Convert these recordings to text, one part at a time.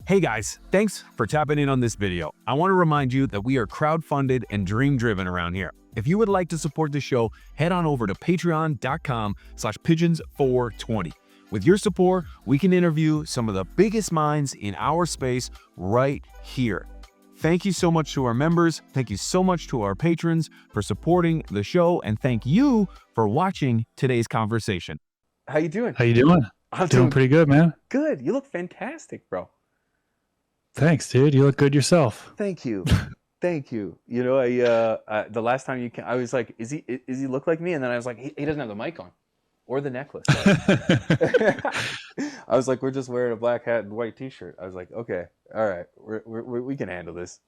Hey guys, thanks for tapping in on this video. I want to remind you that we are crowdfunded and dream-driven around here. If you would like to support the show, head on over to patreon.com/pigeons420. With your support, we can interview some of the biggest minds in our space right here. Thank you so much to our members. Thank you so much to our patrons for supporting the show. And thank you for watching today's conversation. How you doing? How you doing? I'm doing pretty good, man. Good. You look fantastic, bro. Thanks, dude. You look good yourself. Thank you. Thank you. You know, the last time you came, I was like, is he look like me? And then I was like, he doesn't have the mic on or the necklace. I was like, we're just wearing a black hat and white t-shirt. I was like, okay, all right, we can handle this.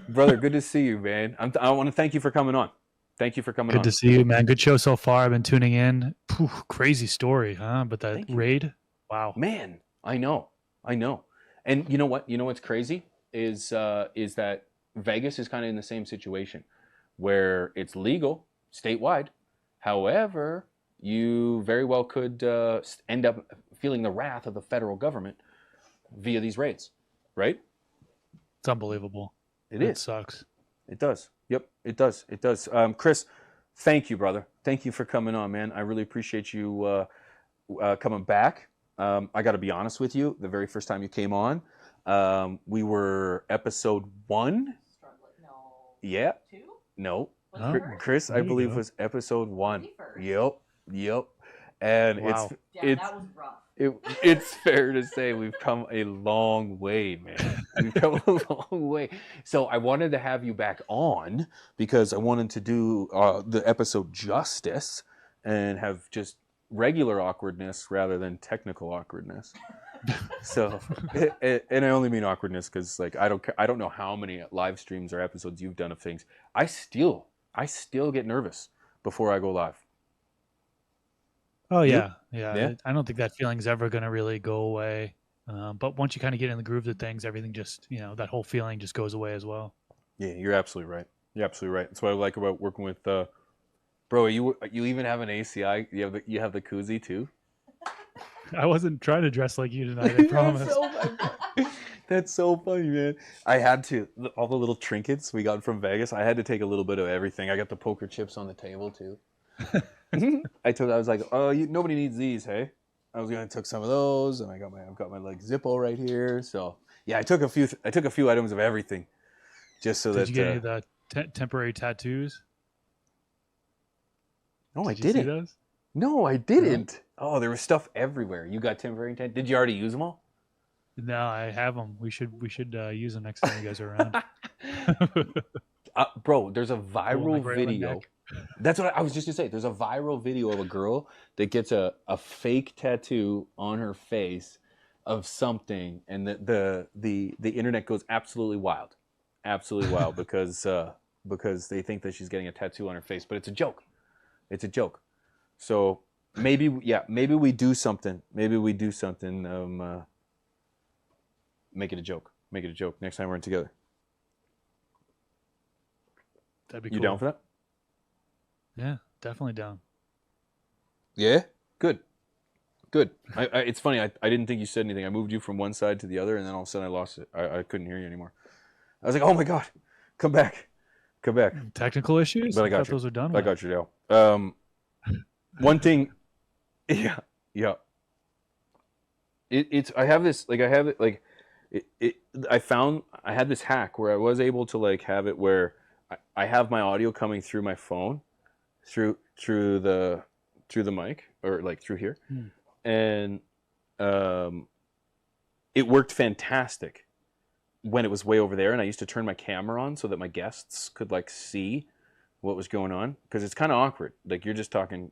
Brother, good to see you, man. I want to thank you for coming on. Thank you for coming on. Good to see you, man. Good show so far. I've been tuning in. Crazy story, huh? But that raid, wow. Man, I know. And you know what? You know what's crazy is that Vegas is kind of in the same situation where it's legal statewide. However, you very well could end up feeling the wrath of the federal government via these raids, right? It's unbelievable. It sucks. It does. Yep, it does. It does. Chris, thank you, brother. Thank you for coming on, man. I really appreciate you coming back. I got to be honest with you. The very first time you came on, we were episode 1. No. Yeah. 2? No. Oh, Chris, I believe, was episode 1. Yep. And wow. That was rough. It's fair to say we've come a long way, man. We've come a long way. So I wanted to have you back on because I wanted to do the episode justice and have just regular awkwardness rather than technical awkwardness. So, and I only mean awkwardness because, like, I don't know how many live streams or episodes you've done of things. I still get nervous before I go live. Oh yeah. I don't think that feeling's ever gonna really go away. But once you kind of get in the groove of things, everything just, that whole feeling just goes away as well. Yeah, you're absolutely right. That's what I like about working with. Bro, you even have an ACI? You have the koozie too? I wasn't trying to dress like you tonight, I promise. That's so funny, man. I had to, all the little trinkets we got from Vegas, I had to take a little bit of everything. I got the poker chips on the table too. I was like, oh, nobody needs these, hey? I was gonna took some of those, and I've got my like Zippo right here. So yeah, I took a few items of everything, just so that. Did you get any of the temporary tattoos? No, I Did you didn't. see those? No, I didn't. Oh, there was stuff everywhere. You got temporary tattoos? Did you already use them all? No, I have them. We should use them next time you guys are around. Bro, there's a viral video. That's what I was just gonna say. There's a viral video of a girl that gets a fake tattoo on her face of something, and the internet goes absolutely wild because they think that she's getting a tattoo on her face, but it's a joke. It's a joke. So maybe we do something. Make it a joke. Make it a joke next time we're in together. That'd be cool. You down for that? Yeah, definitely down. Yeah? Good. It's funny. I didn't think you said anything. I moved you from one side to the other, and then all of a sudden I lost it. I couldn't hear you anymore. I was like, oh my God, come back. Technical issues? But I got thought those were done. I got you now. One thing, yeah. I have this, like, I found I had this hack where I was able to, like, have it where I have my audio coming through my phone, through the mic, or like through here, and it worked fantastic when it was way over there, and I used to turn my camera on so that my guests could, like, see what was going on, because it's kind of awkward. Like, you're just talking.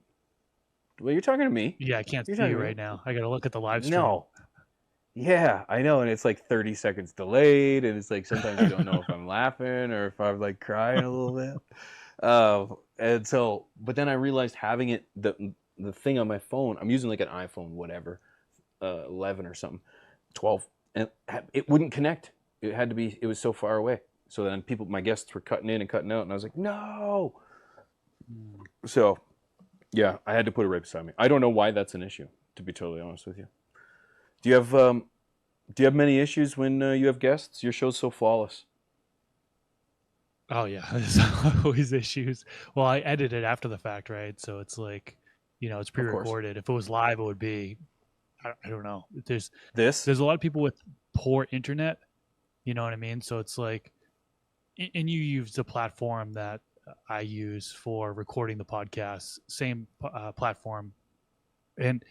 Well, you're talking to me. Yeah, I can't see you right now. I got to look at the live stream. No. Yeah, I know, and it's like 30 seconds delayed, and it's like sometimes you don't know if I'm laughing or if I'm, like, crying a little bit. And so, but then I realized having it, the thing on my phone, I'm using like an iPhone, whatever, 11 or something, 12, and it wouldn't connect. It was so far away. So then my guests were cutting in and cutting out, and I was like, no. So, yeah, I had to put it right beside me. I don't know why that's an issue, to be totally honest with you. Do you have Do you have many issues when you have guests? Your show's so flawless. Oh yeah, there's always issues. Well, I edit it after the fact, right? So it's like, it's Of course. pre-recorded. If it was live, it would be, I don't know. This? There's a lot of people with poor internet. You know what I mean? So it's like, and you use the platform that I use for recording the podcast, same platform. And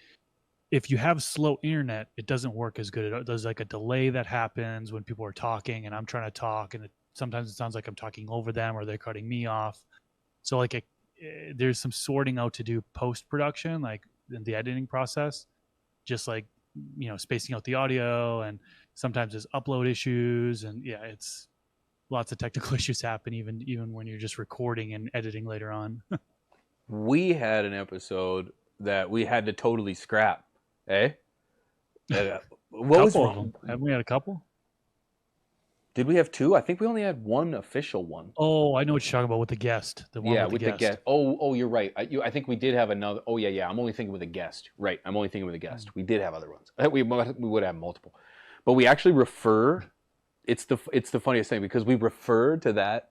if you have slow internet, it doesn't work as good. There's like a delay that happens when people are talking and I'm trying to talk, and sometimes it sounds like I'm talking over them or they're cutting me off. So like there's some sorting out to do post production, like in the editing process, just like spacing out the audio, and sometimes there's upload issues, and yeah, it's lots of technical issues happen even when you're just recording and editing later on. We had an episode that we had to totally scrap. Eh? What was Couple of wrong? them. Haven't we had a couple? Did we have two? I think we only had one official one. Oh, I know what you're talking about with the guest. The one Yeah, with the with the guest. guest. Oh, you're right. I think we did have another. Oh, yeah. I'm only thinking with a guest. Right. I'm only thinking with a guest. We did have other ones. We would have multiple, but we actually refer. It's the funniest thing because we refer to that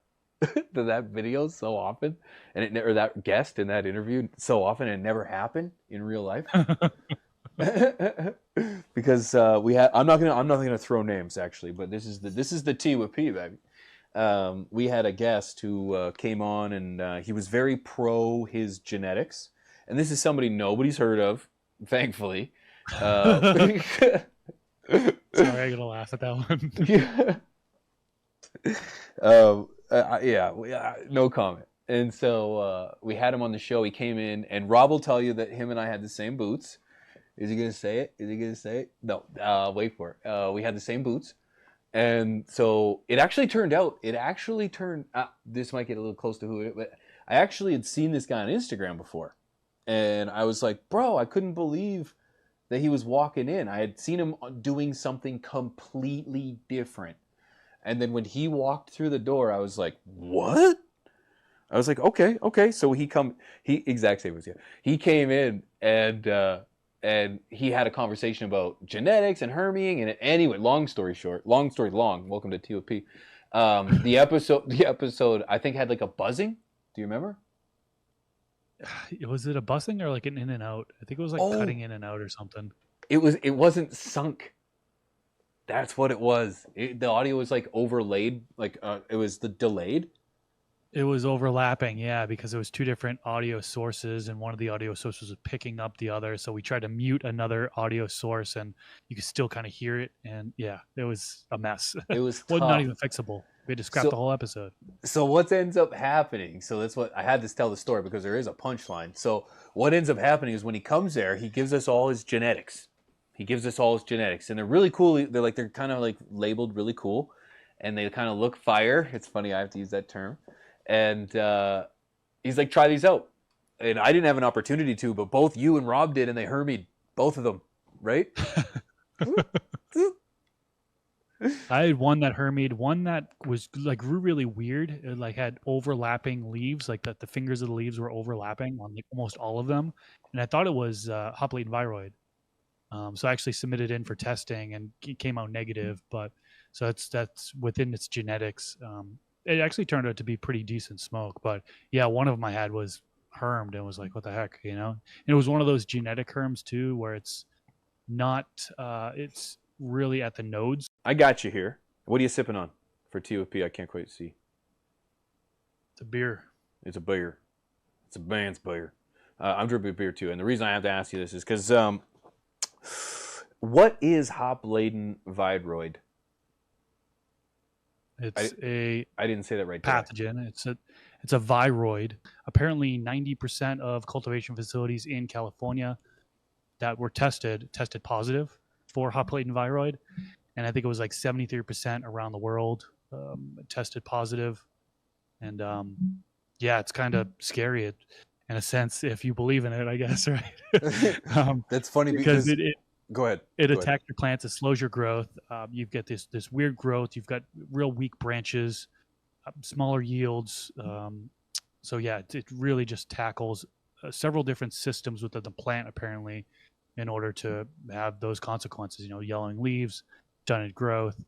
to that video so often, and or that guest in that interview so often, and it never happened in real life. Because we had. I'm not gonna throw names actually, but this is the TeawithP, baby. We had a guest who came on, and he was very pro his genetics, and this is somebody nobody's heard of, thankfully. Sorry, I'm gonna laugh at that one. Yeah, no comment. And so we had him on the show. He came in, and Rob will tell you that him and I had the same boots. Is he gonna say it? Is he gonna say it? No. Wait for it. We had the same boots, and so it actually turned out. This might get a little close to who it, but I actually had seen this guy on Instagram before, and I was like, bro, I couldn't believe that he was walking in. I had seen him doing something completely different, and then when he walked through the door, I was like, what? I was like, okay. So he exact same as you. He came in, and he had a conversation about genetics and herming. And anyway, long story long. Welcome to TeawithP. The episode I think had like a buzzing. Do you remember? Was it a bussing or like an in and out? I think it was like cutting in and out or something. It wasn't sunk. That's what it was. The audio was like overlaid, like it was the delayed. It was overlapping, yeah, because it was two different audio sources, and one of the audio sources was picking up the other. So we tried to mute another audio source, and you could still kind of hear it. And yeah, it was a mess. It was well, tough. not even fixable. We had to scrap the whole episode. So what ends up happening? So that's what I had to tell the story because there is a punchline. So what ends up happening is when he comes there, he gives us all his genetics. And they're really cool. They're kind of like labeled really cool, and they kind of look fire. It's funny I have to use that term. And he's like, try these out. And I didn't have an opportunity to, but both you and Rob did, and they hermied both of them, right? I had one that hermied, one that was like grew really weird. It like had overlapping leaves, like the fingers of the leaves were overlapping on like almost all of them. And I thought it was Hop Latent Viroid. So I actually submitted in for testing, and it came out negative. But so that's within its genetics. It actually turned out to be pretty decent smoke. But yeah, one of them I had was hermed and was like, what the heck, And it was one of those genetic herms too, where it's not, it's really at the nodes. I got you here. What are you sipping on for TeawithP? I can't quite see. It's a beer. It's a beer. It's a man's beer. I'm drinking beer too. And the reason I have to ask you this is because what is Hop Latent Viroid? I didn't say that right. Pathogen. It's a viroid. Apparently, 90% of cultivation facilities in California that were tested positive for Hop Latent Viroid, and I think it was like 73% around the world tested positive. And yeah, it's kind of scary in a sense if you believe in it, I guess, right? That's funny because it go ahead. It attacks your plants. It slows your growth. You've got this weird growth. You've got real weak branches, smaller yields. So yeah, it really just tackles several different systems within the plant apparently, in order to have those consequences. Yellowing leaves, stunted growth,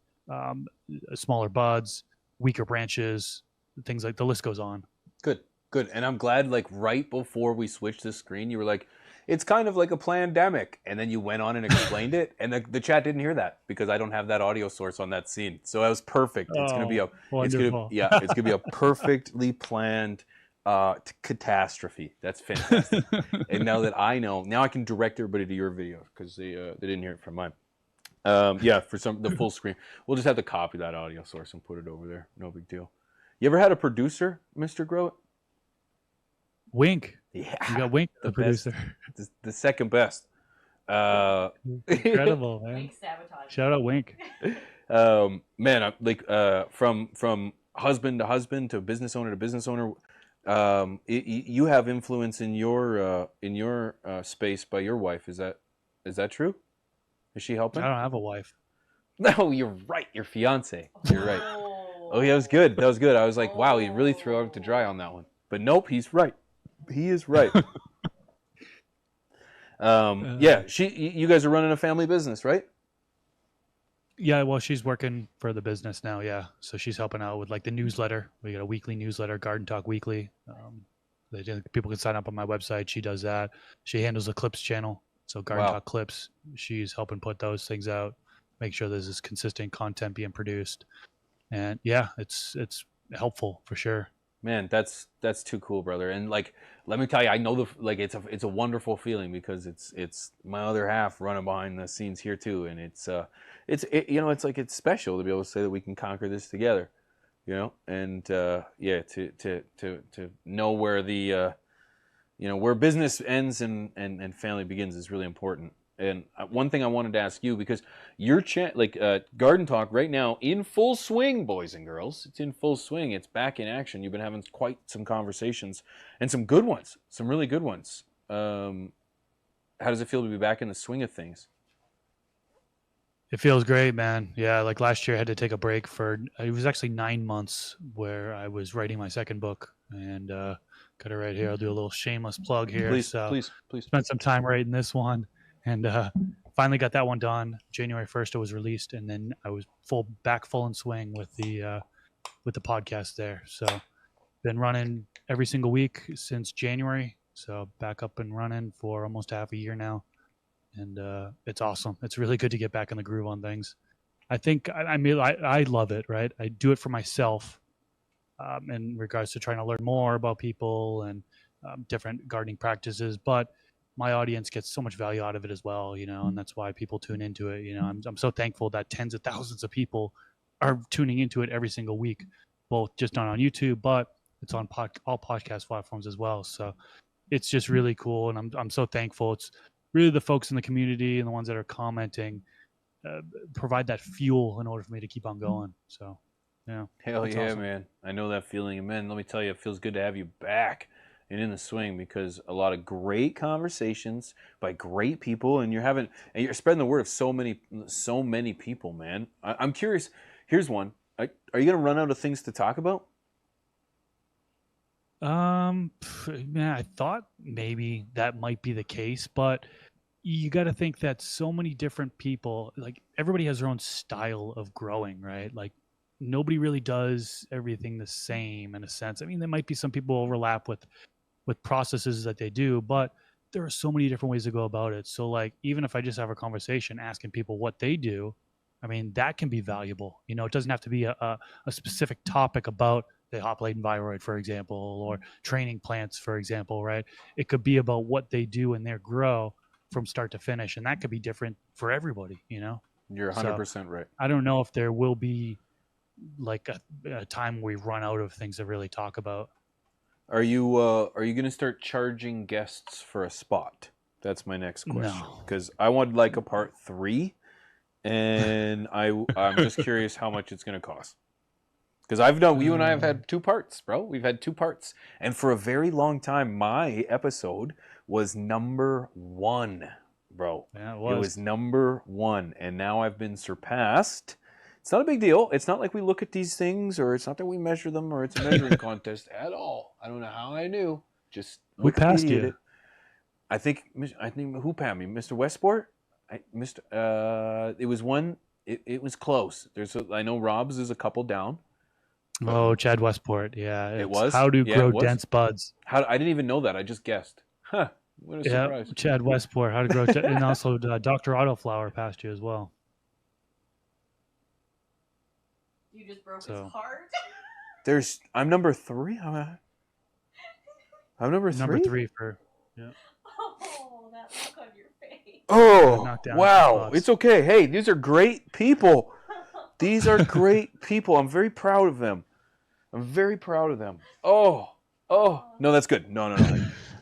smaller buds, weaker branches, things like the list goes on. Good, good. And I'm glad, like, right before we switched the screen, you were like, it's kind of like a pandemic. And then you went on and explained it. And the chat didn't hear that because I don't have that audio source on that scene. So that was perfect. It's going to be Oh, wonderful. it's going to be a perfectly planned catastrophe. That's fantastic. And now that I know, now I can direct everybody to your video because they didn't hear it from mine. Yeah, for the full screen. We'll just have to copy that audio source and put it over there. No big deal. You ever had a producer, Mr.GrowIt? Wink. Yeah. You got Wink, the producer. The second best. Incredible, man. Shout out Wink. Man, I'm like from husband to husband to business owner to business owner. You have influence in your space by your wife. Is that true? Is she helping? I don't have a wife. No, you're right. Your fiance. You're right. Oh, yeah, that was good. That was good. I was like, wow, he really threw out to dry on that one. But nope, he's right. He is right. Yeah, you guys are running a family business, right? Yeah, well, she's working for the business now. Yeah, so she's helping out with like the newsletter. We got a weekly newsletter, Garden Talk Weekly. People can sign up on my website. She does that. She handles the clips channel. So Garden Talk Clips, she's helping put those things out, make sure there's this consistent content being produced. And yeah, it's helpful for sure. Man, that's too cool, brother. And like, let me tell you, I know it's a wonderful feeling because it's my other half running behind the scenes here too, and it's special to be able to say that we can conquer this together, and yeah, to know where the where business ends and family begins is really important. And one thing I wanted to ask you, because your Garden Talk right now in full swing, boys and girls. It's in full swing. It's back in action. You've been having quite some conversations and some good ones, some really good ones. How does it feel to be back in the swing of things? It feels great, man. Yeah, like last year I had to take a break it was actually 9 months where I was writing my second book, and got it right here. I'll do a little shameless plug here. Please. Spent some time writing this one. And finally got that one done. January 1st, it was released, and then I was full in swing with the podcast there. So been running every single week since January. So back up and running for almost half a year now, and it's awesome. It's really good to get back in the groove on things. I think I love it. Right, I do it for myself, in regards to trying to learn more about people and different gardening practices, but my audience gets so much value out of it as well, and that's why people tune into it. I'm so thankful that tens of thousands of people are tuning into it every single week, both just not on YouTube, but it's on all podcast platforms as well. So it's just really cool, and I'm so thankful. It's really the folks in the community and the ones that are commenting provide that fuel in order for me to keep on going. So yeah, hell yeah, awesome. Man. I know that feeling, and man, let me tell you, it feels good to have you back and in the swing, because a lot of great conversations by great people, and you're spreading the word of so many people, man. I'm curious. Here's one. Are you gonna run out of things to talk about? Man, I thought maybe that might be the case, but you got to think that so many different people, like everybody has their own style of growing, right? Like nobody really does everything the same in a sense. I mean, there might be some people overlap with processes that they do, but there are so many different ways to go about it. So like, even if I just have a conversation asking people what they do, I mean, that can be valuable. It doesn't have to be a specific topic about the Hop Latent Viroid, for example, or training plants, for example, right? It could be about what they do in their grow from start to finish. And that could be different for everybody, You're 100% right. I don't know if there will be like a time we run out of things to really talk about. Are you going to start charging guests for a spot? That's my next question. Because I want like a part 3, and I'm just curious how much it's going to cost. Because you and I have had 2 parts, bro. We've had 2 parts, and for a very long time, my episode was number 1, bro. Yeah, it was number 1, and now I've been surpassed. It's not a big deal. It's not like we look at these things, or it's not that we measure them, or it's a measuring contest at all. I don't know how I knew. Just who passed you? I think who passed me? Mr. Westport? It was one it was close. I know Rob's is a couple down. Oh, Chad Westport. Yeah, It it's was. how to Yeah, it grow was. dense buds. I didn't even know that. I just guessed. Huh. What a Yeah, surprise. Chad Westport, how to grow, and also Dr. Autoflower passed you as well. You just broke his heart. I'm number 3. I'm number 3. Number 3 for. Yeah. Oh, that look on your face. Oh, knocked down wow. 2 spots. It's okay. Hey, these are great people. These are great people. I'm very proud of them. I'm very proud of them. Oh. No, that's good. No.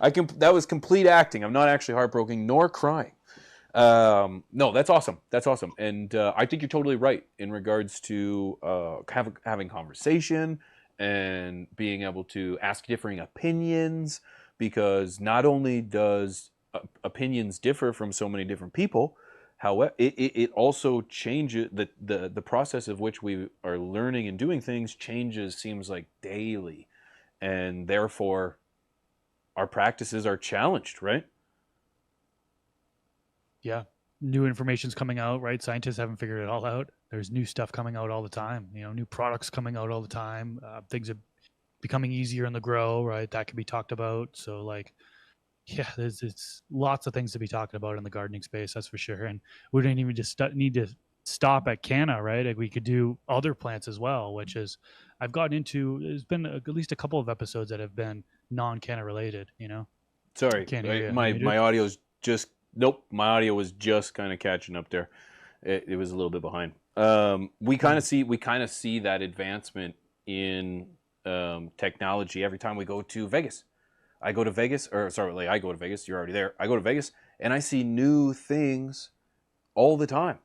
That was complete acting. I'm not actually heartbroken nor crying. No, that's awesome. That's awesome. And I think you're totally right in regards to having conversation and being able to ask differing opinions, because not only does opinions differ from so many different people, however, it also changes the process of which we are learning and doing things changes, seems like daily, and therefore our practices are challenged, right? Yeah, new information's coming out, right? Scientists haven't figured it all out. There's new stuff coming out all the time. New products coming out all the time. Things are becoming easier in the grow, right? That can be talked about. So like, yeah, it's lots of things to be talking about in the gardening space, that's for sure. And we don't even just need to stop at canna, right? Like we could do other plants as well, which is I've gotten into. There's been at least a couple of episodes that have been non-canna related. Sorry, Can't hear you. my audio's just nope. My audio was just kind of catching up there. It was a little bit behind. We kind of see that advancement in technology every time we go to Vegas. I go to Vegas. You're already there. I go to Vegas and I see new things all the time.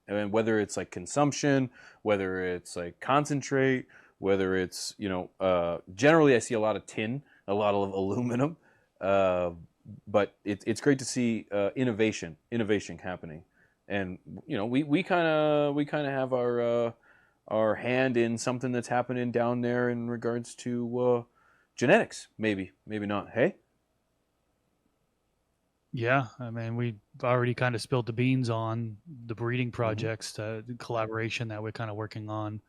And whether it's like consumption, whether it's like concentrate, whether it's generally I see a lot of tin, a lot of aluminum, but it's great to see innovation happening, and we kind of have our hand in something that's happening down there in regards to genetics, maybe not. Hey. Yeah, I mean, we already kind of spilled the beans on the breeding projects, the collaboration that we're kind of working on,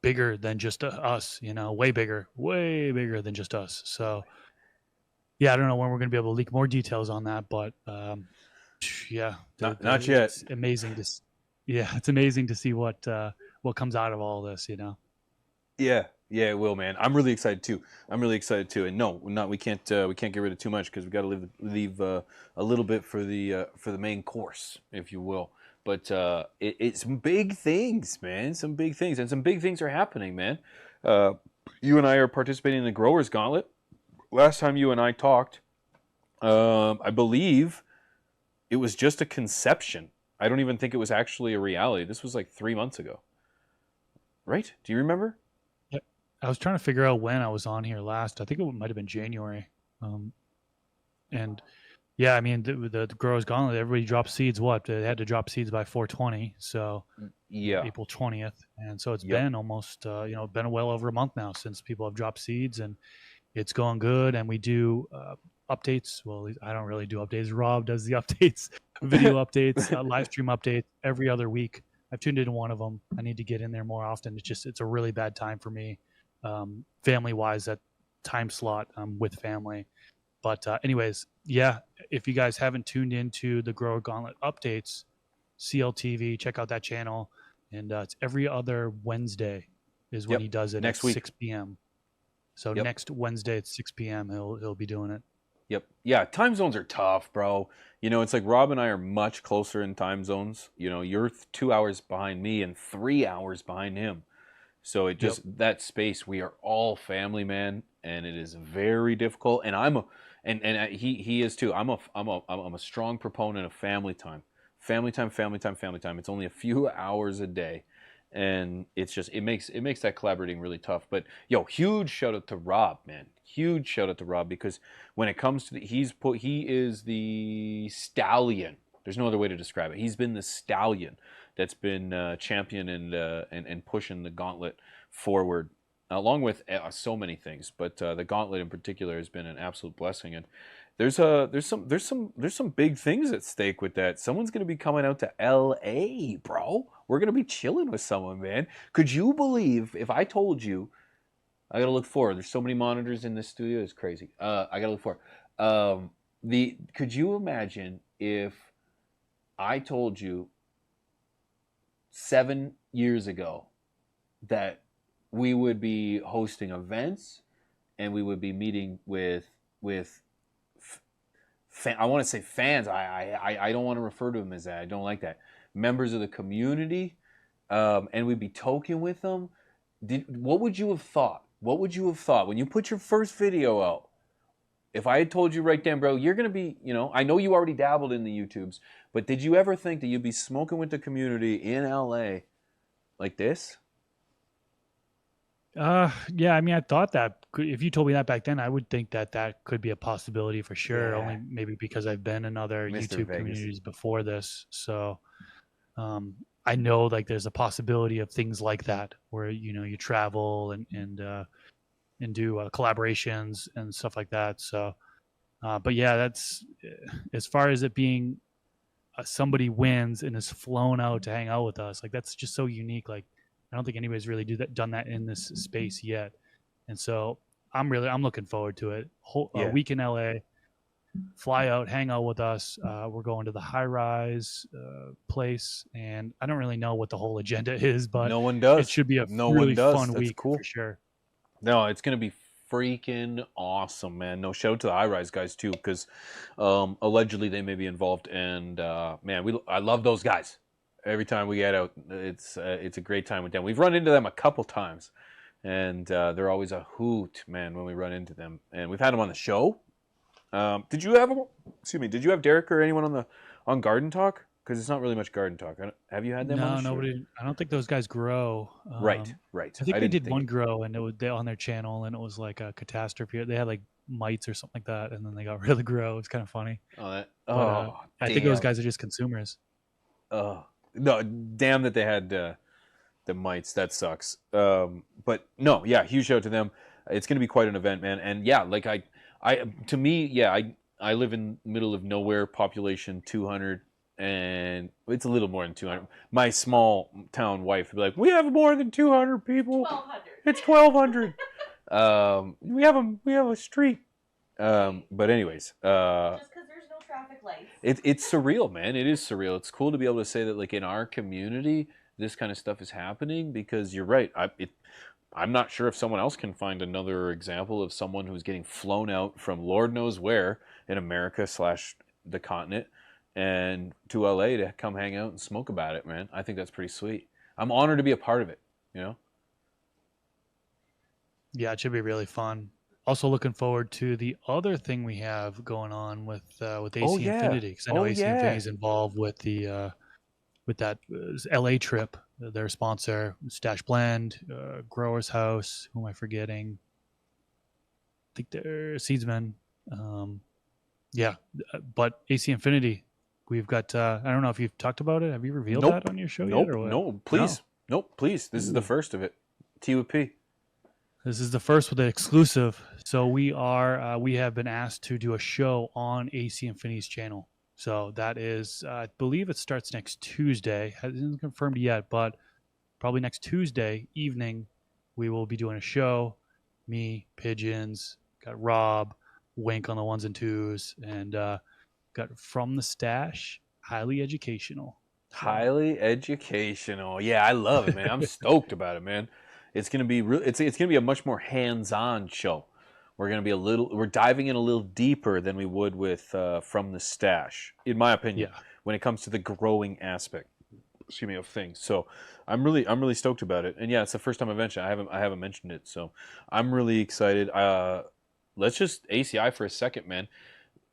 bigger than just us, way bigger than just us. So, yeah, I don't know when we're going to be able to leak more details on that, but yeah, not yet. It's amazing to, it's amazing to see what comes out of all this, Yeah, it will, man. I'm really excited too. And no, we can't get rid of too much because we got to leave a little bit for the main course, if you will. But it's some big things, man. Some big things, and some big things are happening, man. You and I are participating in the Growers Gauntlet. Last time you and I talked, I believe it was just a conception. I don't even think it was actually a reality. This was like 3 months ago, right? Do you remember? I was trying to figure out when I was on here last. I think it might have been January. And yeah, I mean, the Growers Gauntlet, everybody dropped seeds. They had to drop seeds by 420. So yeah, April 20th. And so it's been almost, been well over a month now since people have dropped seeds, and it's going good. And we do updates. Well, I don't really do updates. Rob does the updates, video updates, live stream updates every other week. I've tuned into one of them. I need to get in there more often. It's a really bad time for me. Family wise, that time slot with family. But anyways, yeah, if you guys haven't tuned into the Grower Gauntlet updates, CLTV, check out that channel. And it's every other Wednesday is when he does it next at week. 6 p.m. So next Wednesday at 6 p.m. he'll be doing it. Yep. Yeah, time zones are tough, bro. It's like Rob and I are much closer in time zones. You're 2 hours behind me and 3 hours behind him. So it just that space, we are all family, man, and it is very difficult. And he is too. I'm a strong proponent of family time. Family time. It's only a few hours a day, and it makes that collaborating really tough. But huge shout out to Rob, man. Huge shout out to Rob, because when it comes to he is the stallion. There's no other way to describe it. He's been the stallion that's been champion and pushing the gauntlet forward, along with so many things. But the gauntlet in particular has been an absolute blessing. there's some big things at stake with that. Someone's gonna be coming out to LA, bro. We're gonna be chilling with someone, man. Could you believe if I told you? I gotta look forward. There's so many monitors in this studio. It's crazy. I gotta look forward. Could you imagine if I told you 7 years ago that we would be hosting events and we would be meeting with I want to say fans. I don't want to refer to them as that. I don't like that. Members of the community, and we'd be toking with them. What would you have thought? What would you have thought when you put your first video out? If I had told you right then, bro, you're going to be, I know you already dabbled in the YouTubes, but did you ever think that you'd be smoking with the community in LA like this? Yeah, I mean, I thought that if you told me that back then, I would think that that could be a possibility for sure. Yeah. Only maybe because I've been in other Mr. YouTube Vegas. communities before this. So, I know like there's a possibility of things like that where, you travel and do collaborations and stuff like that. So, but yeah, that's as far as it being somebody wins and is flown out to hang out with us. Like that's just so unique. Like I don't think anybody's really done that in this space yet. And so I'm looking forward to it. A week in LA, fly out, hang out with us. We're going to the High Rise place, and I don't really know what the whole agenda is, but no one does. It should be a really fun week for sure. No, it's gonna be freaking awesome, man. No, shout out to the High Rise guys too, because allegedly they may be involved, and man, I love those guys. Every time we get out, it's a great time with them. We've run into them a couple times, and they're always a hoot, man, when we run into them. And we've had them on the show. Did you have Derek or anyone on Garden Talk? Because it's not really much Garden Talk. Have you had them? No, nobody. I don't think those guys grow. Right. I think they did one grow, and they on their channel, and it was like a catastrophe. They had like mites or something like that, and then they got rid of the grow. It's kind of funny. I think those guys are just consumers. Oh no! Damn that they had the mites. That sucks. But no, yeah, huge shout out to them. It's going to be quite an event, man. And yeah, like I live in the middle of nowhere, population 200. And it's a little more than 200. My small town wife would be like, "We have more than 200 people. 1,200. It's 1,200. We have a street." But anyways, just because there's no traffic lights. It's surreal, man. It is surreal. It's cool to be able to say that, like in our community, this kind of stuff is happening because you're right. I'm not sure if someone else can find another example of someone who's getting flown out from Lord knows where in America / the continent. And to LA to come hang out and smoke about it, man. I think that's pretty sweet. I'm honored to be a part of it, Yeah, it should be really fun. Also looking forward to the other thing we have going on with AC Infinity, because I know AC Infinity is involved with the with that LA trip. Their sponsor, Stash Blend, Grower's House. Who am I forgetting? I think they're Seedsman. Yeah, but AC Infinity. We've got, I don't know if you've talked about it. Have you revealed that on your show yet? Or what? No, please. No. Nope, please. This is the first of it. TeawithP. This is the first with the exclusive. So we have been asked to do a show on AC Infinity's channel. So that is, I believe it starts next Tuesday. Hasn't confirmed yet, but probably next Tuesday evening, we will be doing a show. Me, Pigeons, got Rob, Wink on the ones and twos, and got From the Stash, highly educational. Highly educational. Yeah, I love it, man. I'm stoked about it, man. It's gonna be it's gonna be a much more hands-on show. We're diving in a little deeper than we would with From the Stash, in my opinion, when it comes to the growing aspect. Of things. So I'm really stoked about it. And yeah, it's the first time I mentioned it. I haven't mentioned it, so I'm really excited. Let's just ACI for a second, man.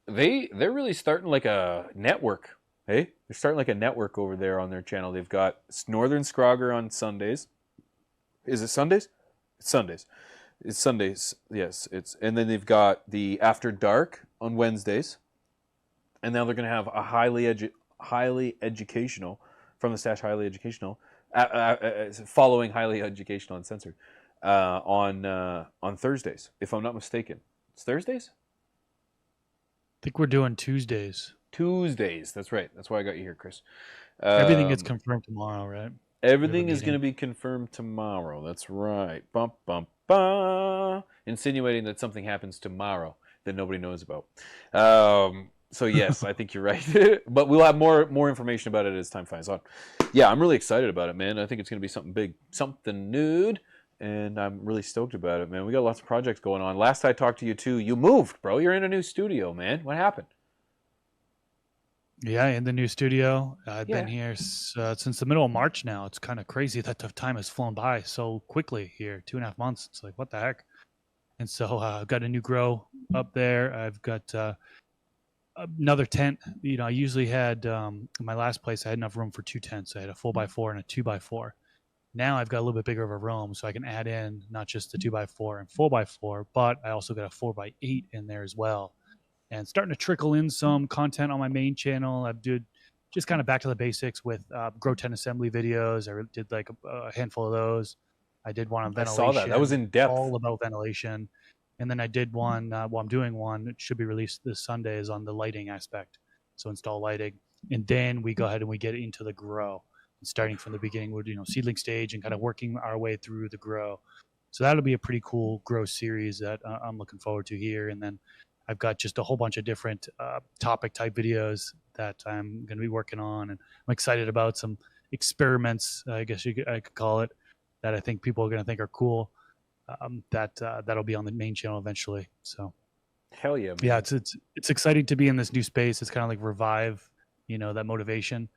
They're really starting like a network. Hey, they're starting like a network over there on their channel. They've got Northern Scrogger on Sundays. Is it Sundays? It's Sundays. It's Sundays. Yes, and then they've got the After Dark on Wednesdays. And now they're going to have a highly educational From the Stash, highly educational, following highly educational uncensored on Thursdays, if I'm not mistaken. It's Thursdays? think we're doing Tuesdays. Tuesdays. That's right. That's why I got you here, Chris. Everything gets confirmed tomorrow, right? Everything is going to be confirmed tomorrow. That's right. Bum, bum, bum. Insinuating that something happens tomorrow that nobody knows about. So yes, I think you're right. But we'll have more information about it as time finds on. Yeah, I'm really excited about it, man. I think it's going to be something big, something nude, and I'm really stoked about it, man. We got lots of projects going on. Last I talked to you too, you moved, bro. You're in a new studio, man. What happened? Yeah, in the new studio. I've Yeah. been here since the middle of March now. It's kind of crazy that the time has flown by so quickly here. 2.5 months. It's like, what the heck? And so I've got a new grow up there. I've got another tent. You know, I usually had my last place, I had enough room for 2 tents. I had a 4x4 and a 2x4. Now I've got a little bit bigger of a room, so I can add in not just the 2x4 and 4x4, but I also got a 4x8 in there as well. And starting to trickle in some content on my main channel. I did just kind of back to the basics with grow tent assembly videos. I did like a handful of those. I did one on I ventilation. saw that. That was in depth. All about ventilation. And then I did one, I'm doing one, it should be released this Sunday, is on the lighting aspect. So install lighting. And then we go ahead and we get into the grow. And starting from the beginning, we're, seedling stage and kind of working our way through the grow. So that'll be a pretty cool grow series that I'm looking forward to here. And then I've got just a whole bunch of different topic type videos that I'm going to be working on. And I'm excited about some experiments, I guess I could call it, that I think people are going to think are cool. That'll be on the main channel eventually. So Hell yeah, man. Yeah, it's exciting to be in this new space. It's kind of like revive, that motivation.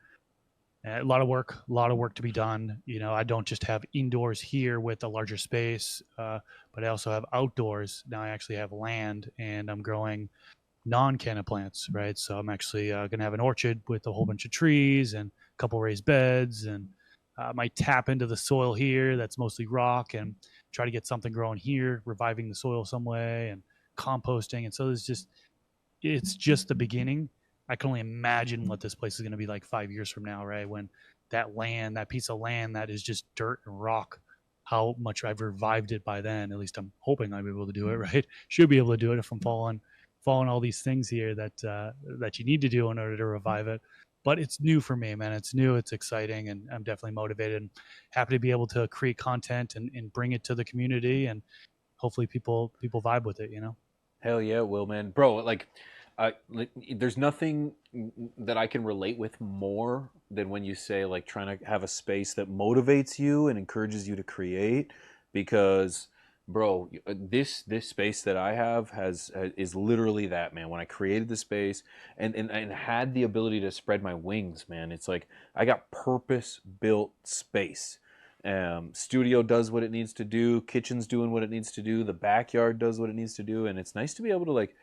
A lot of work to be done. I don't just have indoors here with a larger space, but I also have outdoors. Now I actually have land, and I'm growing non-canna plants, right? So I'm actually going to have an orchard with a whole bunch of trees and a couple raised beds, and might tap into the soil here that's mostly rock and try to get something growing here, reviving the soil some way and composting. And so it's just the beginning. I can only imagine what this place is going to be like 5 years from now, right? When that piece of land that is just dirt and rock, how much I've revived it by then. At least I'm hoping I'll be able to do it, right? Should be able to do it if I'm following all these things here that you need to do in order to revive it. But it's new for me, man. It's new, it's exciting, and I'm definitely motivated and happy to be able to create content and bring it to the community, and hopefully people vibe with it, Hell yeah, Will, man. Bro, like, there's nothing that I can relate with more than when you say, like, trying to have a space that motivates you and encourages you to create. Because, bro, this space that I have is literally that, man. When I created the space and had the ability to spread my wings, man, it's like I got purpose-built space. Studio does what it needs to do, kitchen's doing what it needs to do, the backyard does what it needs to do, and it's nice to be able to, like,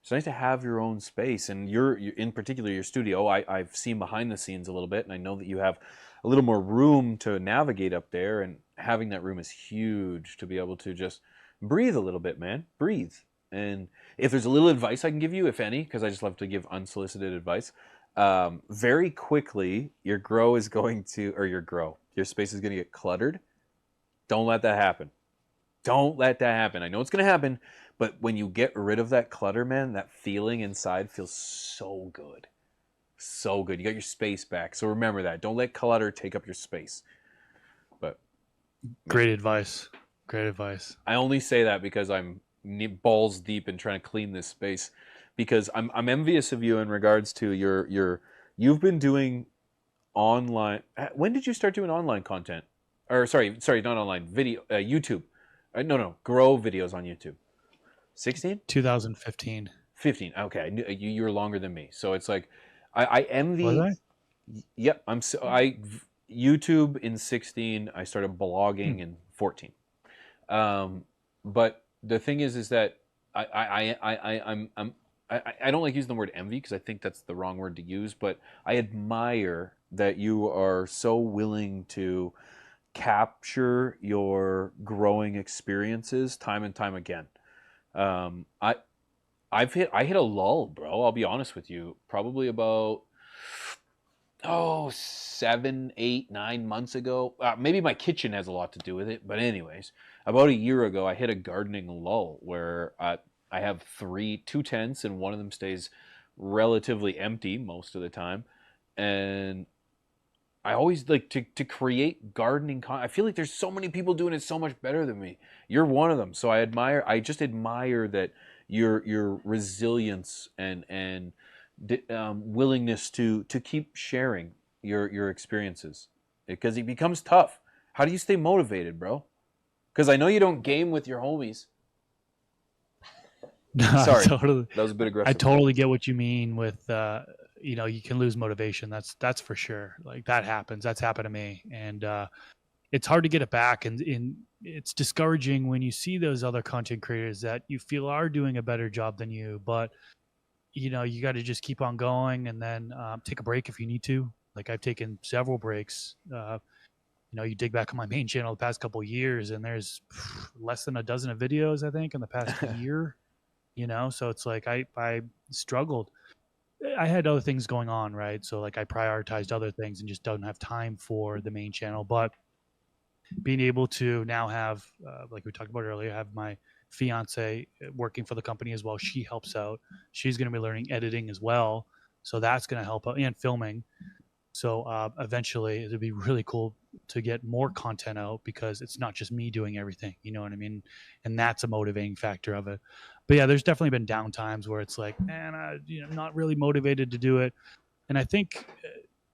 it's nice to have your own space. And you're in particular, your studio, I've seen behind the scenes a little bit, and I know that you have a little more room to navigate up there, and having that room is huge to be able to just breathe a little bit, man. Breathe. And if there's a little advice I can give you, if any, because I just love to give unsolicited advice, very quickly, your space is going to get cluttered. Don't let that happen. Don't let that happen. I know it's going to happen, but when you get rid of that clutter, man, that feeling inside feels so good. So good. You got your space back. So remember that. Don't let clutter take up your space. But Great advice. Great advice. I only say that because I'm balls deep in trying to clean this space, because I'm envious of you in regards to you've been doing online. When did you start doing online content? Or sorry, not online, video, YouTube. No, grow videos on YouTube. 16? 2015. 15. Okay, you're longer than me, so it's like I envy. Was I? Yep, YouTube in 16. I started blogging in 14. But the thing is that I don't like using the word envy, because I think that's the wrong word to use. But I admire that you are so willing to capture your growing experiences time and time again. I hit a lull, bro. I'll be honest with you. Probably about 7, 8, 9 months ago. Maybe my kitchen has a lot to do with it, but anyways, about a year ago, I hit a gardening lull where I I have two tents, and one of them stays relatively empty most of the time. And I always like to create gardening I feel like there's so many people doing it so much better than me. You're one of them. So I just admire that your resilience and willingness to keep sharing your experiences, because it becomes tough. How do you stay motivated, bro? Because I know you don't game with your homies. No, Sorry, totally. that was a bit aggressive. I totally get what you mean with, you can lose motivation. That's for sure. Like that happens. That's happened to me, and it's hard to get it back. And it's discouraging when you see those other content creators that you feel are doing a better job than you. But you got to just keep on going, and then take a break if you need to. Like I've taken several breaks. You dig back on my main channel the past couple of years, and there's less than a dozen of videos I think in the past year. So it's like I struggled. I had other things going on, right? So like I prioritized other things and just don't have time for the main channel. But being able to now have, like we talked about earlier, have my fiance working for the company as well. She helps out. She's going to be learning editing as well, so that's going to help out, and filming. So eventually, it'll be really cool to get more content out, because it's not just me doing everything. You know what I mean? And that's a motivating factor of it. But yeah, there's definitely been down times where it's like, man, I'm not really motivated to do it. And I think,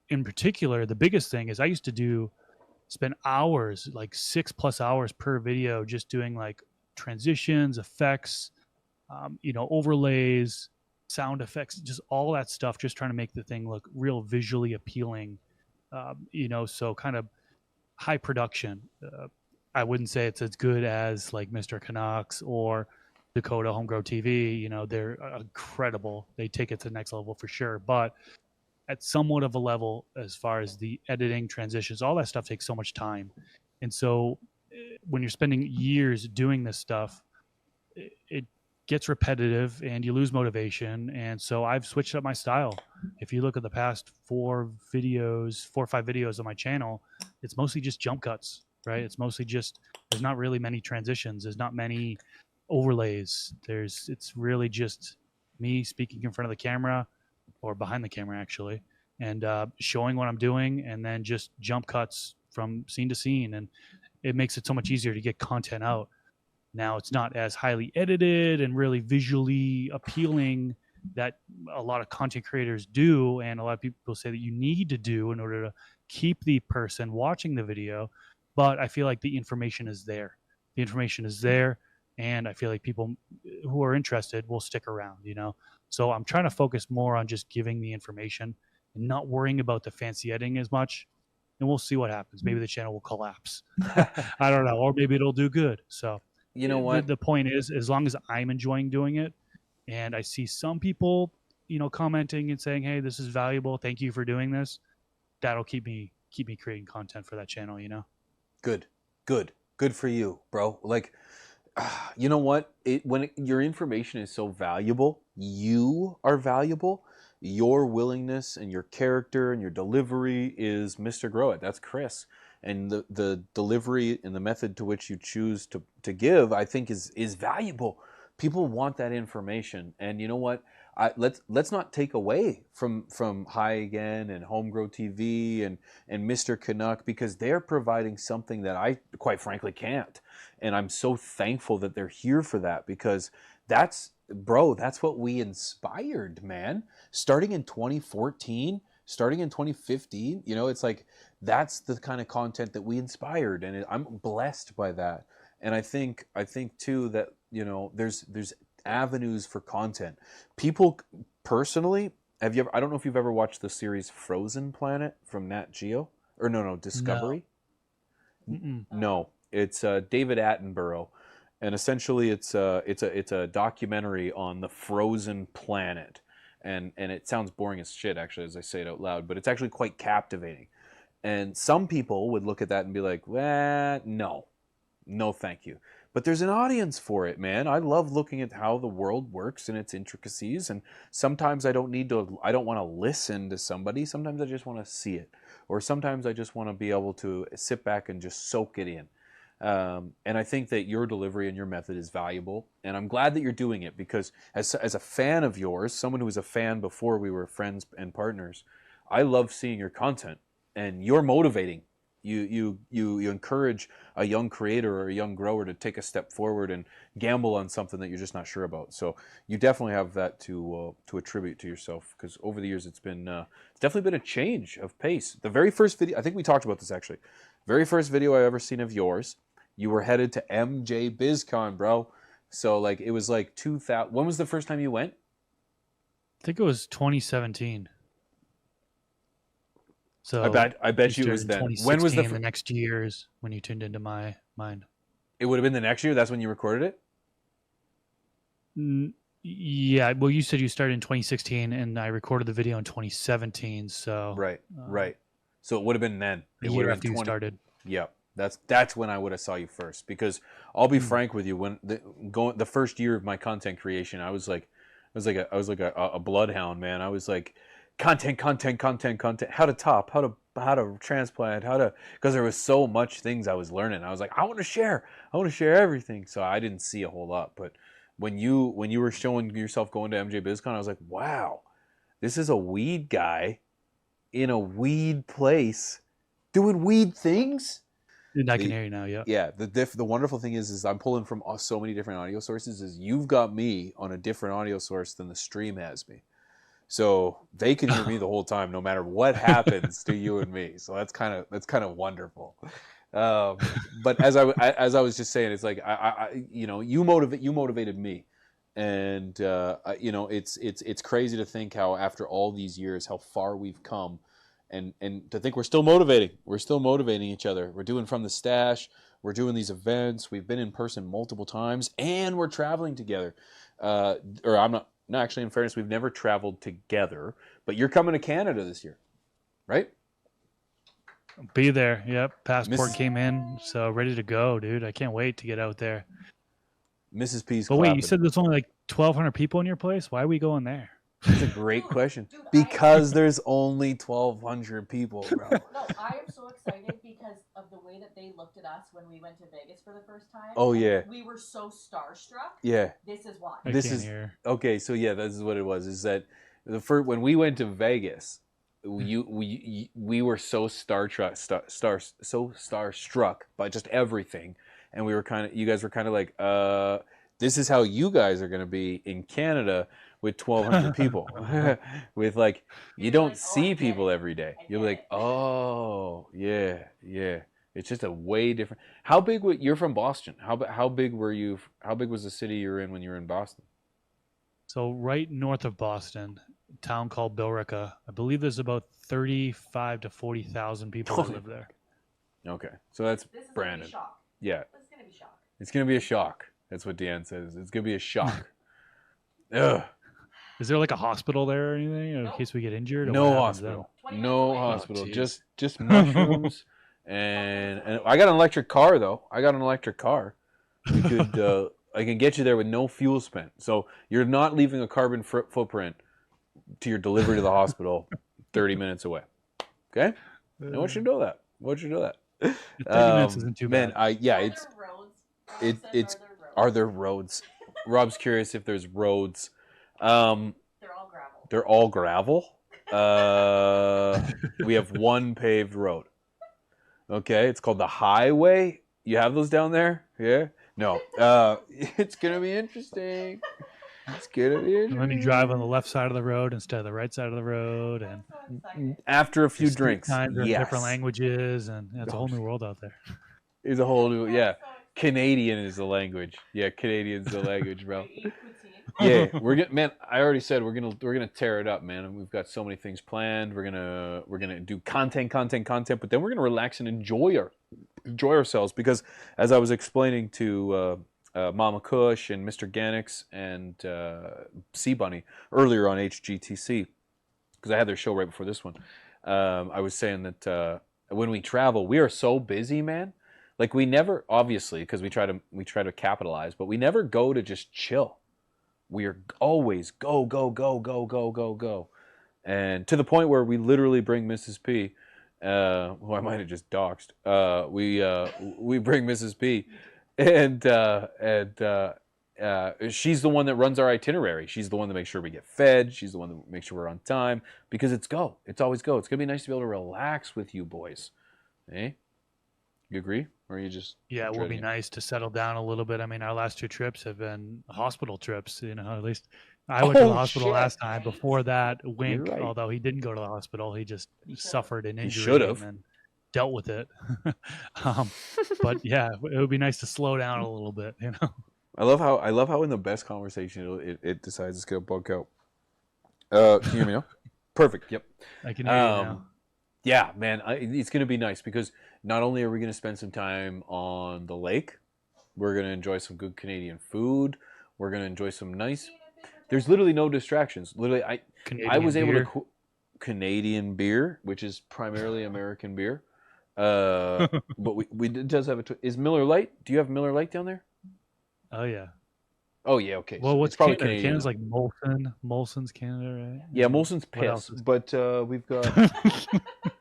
in particular, the biggest thing is I used to spend hours, like 6+ hours per video, just doing like transitions, effects, overlays, sound effects, just all that stuff, just trying to make the thing look real visually appealing. So kind of high production. I wouldn't say it's as good as like Mr. Canucks or Dakota Homegrown TV. They're incredible. They take it to the next level for sure. But at somewhat of a level, as far as the editing, transitions, all that stuff takes so much time. And so when you're spending years doing this stuff, it gets repetitive and you lose motivation. And so I've switched up my style. If you look at the past 4 or 5 videos on my channel, it's mostly just jump cuts, right? It's mostly just, there's not really many transitions. There's not many overlays. It's really just me speaking in front of the camera, or behind the camera actually, and showing what I'm doing, and then just jump cuts from scene to scene. And it makes it so much easier to get content out. Now it's not as highly edited and really visually appealing that a lot of content creators do, and a lot of people say that you need to do in order to keep the person watching the video. But I feel like the information is there. The information is there, and I feel like people who are interested will stick around, So I'm trying to focus more on just giving the information and not worrying about the fancy editing as much. And we'll see what happens. Maybe the channel will collapse. I don't know. Or maybe it'll do good. So You know what? The point is, as long as I'm enjoying doing it, and I see some people, commenting and saying, "Hey, this is valuable. Thank you for doing this," that'll keep me creating content for that channel. Good for you, bro. Like, you know what? Your information is so valuable, you are valuable. Your willingness and your character and your delivery is Mr.GrowIt. That's Chris. And the delivery and the method to which you choose to give, I think, is valuable. People want that information. And you know what? Let's not take away from Hi Again and Homegrown TV and Mr. Canuck, because they're providing something that I, quite frankly, can't. And I'm so thankful that they're here for that, because that's what we inspired, man. Starting in 2014, starting in 2015, it's like, that's the kind of content that we inspired, and I'm blessed by that. And I think too that there's avenues for content. People, personally, I don't know if you've ever watched the series Frozen Planet from Nat Geo, or no, Discovery. No, it's David Attenborough, and essentially it's a documentary on the frozen planet, and it sounds boring as shit actually as I say it out loud, but it's actually quite captivating. And some people would look at that and be like, no, thank you. But there's an audience for it, man. I love looking at how the world works and its intricacies. And sometimes I don't want to listen to somebody. Sometimes I just want to see it. Or sometimes I just want to be able to sit back and just soak it in. And I think that your delivery and your method is valuable. And I'm glad that you're doing it because as a fan of yours, someone who was a fan before we were friends and partners, I love seeing your content and you're motivating. You encourage a young creator or a young grower to take a step forward and gamble on something that you're just not sure about. So you definitely have that to attribute to yourself because over the years it's definitely been a change of pace. The very first video, I think we talked about this actually, very first video I ever seen of yours, you were headed to MJ BizCon, bro. So like it was like 2000. When was the first time you went? I think it was 2017. So I bet you it was then. When was the next year is when you tuned into my mind. It would have been the next year. That's when you recorded it. Yeah. Well, you said you started in 2016, and I recorded the video in 2017. So right. So it would have been then. A year after you started. Yep. That's when I would have saw you first. Because I'll be frank with you, when the first year of my content creation, I was like a bloodhound, man. I was like, content, how to top, how to transplant, because there was so much things I was learning. I was like, I want to share everything. So I didn't see a whole lot. But when you were showing yourself going to MJ BizCon, I was like, wow, this is a weed guy in a weed place doing weed things. I can hear you now. Yeah. Yeah. The wonderful thing is I'm pulling from so many different audio sources. Is you've got me on a different audio source than the stream has me. So they can hear me the whole time, no matter what happens to you and me. So that's kind of wonderful. But as I was just saying, it's like you motivated me, and it's crazy to think how after all these years how far we've come, and to think we're still motivating each other. We're doing From the Stash. We're doing these events. We've been in person multiple times, and we're traveling together. No, actually, in fairness, we've never traveled together, but you're coming to Canada this year, right? Be there. Yep. Passport came in, so ready to go, dude. I can't wait to get out there. Mrs. P's But clapping. wait, you said there's only like 1,200 people in your place? Why are we going there? That's a great question. Because there's only 1,200 people, bro. No, I am so excited because of the way that they looked at us when we went to Vegas for the first time. Oh, yeah. We were so starstruck. Yeah. This is why. Okay, so yeah, this is what it was. Is that when we went to Vegas, we were so starstruck by just everything, and you guys were kind of like, this is how you guys are going to be in Canada with 1,200 people. With like, you don't see people every day. You're like, oh yeah. It's just a way different. How big? You're from Boston. How big were you? How big was the city you were in when you were in Boston? So right north of Boston, a town called Billerica. I believe there's about 35 to 40,000 people that live there. Okay, so that's Brandon. Gonna be shock. Yeah, This is gonna be shock. It's gonna be a shock. That's what Deanne says. It's gonna be a shock. Ugh. Is there like a hospital there or anything in case we get injured? Or No hospital. No hospital. Oh, just mushrooms. And I got an electric car though. We could I can get you there with no fuel spent. So you're not leaving a carbon footprint to your delivery to the hospital 30 minutes away. Okay? I want you to know that. 30 minutes isn't too bad. Are there roads? Rob's curious if there's roads. They're all gravel. They're all gravel. We have one paved road. Okay, it's called the highway. You have those down there? Yeah? No. It's going to be interesting. Let me drive on the left side of the road instead of the right side of the road. And after a few drinks. Different languages, and it's a whole new world out there. It's a whole new, yeah. Canadian is the language. Yeah, Canadian's the language, bro. Yeah, I already said we're gonna tear it up, man. And we've got so many things planned. We're gonna do content, but then we're gonna relax and enjoy ourselves, because as I was explaining to Mama Kush and Mr. Ganix and Sea Bunny earlier on HGTC, because I had their show right before this one, I was saying that when we travel, we are so busy, man. Like we never, obviously, because we try to capitalize, but we never go to just chill. We are always go, and to the point where we literally bring Mrs. P who I might have just doxed. We bring Mrs. P, and she's the one that runs our itinerary. She's the one that makes sure we get fed. She's the one that makes sure we're on time, because it's go. It's always go. It's gonna be nice to be able to relax with you boys. Eh? You agree, or you just? Yeah, it will be dreading nice to settle down a little bit. I mean, our last 2 trips have been hospital trips. You know, at least I went to the Oh, hospital shit. last time. Before that, Wink, right. although he didn't go to the hospital, he just suffered an He injury should and have. then dealt with it. But yeah, it would be nice to slow down a little bit. You know. I love how in the best conversation it decides it's gonna bug out. Can you hear me now? Perfect. Yep. I can hear you now. Yeah, man, it's gonna be nice, because not only are we gonna spend some time on the lake, we're gonna enjoy some good Canadian food. We're gonna enjoy some nice. There's literally no distractions. Literally, I was able to Canadian beer, which is primarily American beer. But it does have is Miller Lite. Do you have Miller Lite down there? Oh yeah. Oh yeah, okay. Well, So what's it's probably Canada? Canadian. Canada's like Molson. Molson's Canada, right? Yeah, Molson's piss, but we've got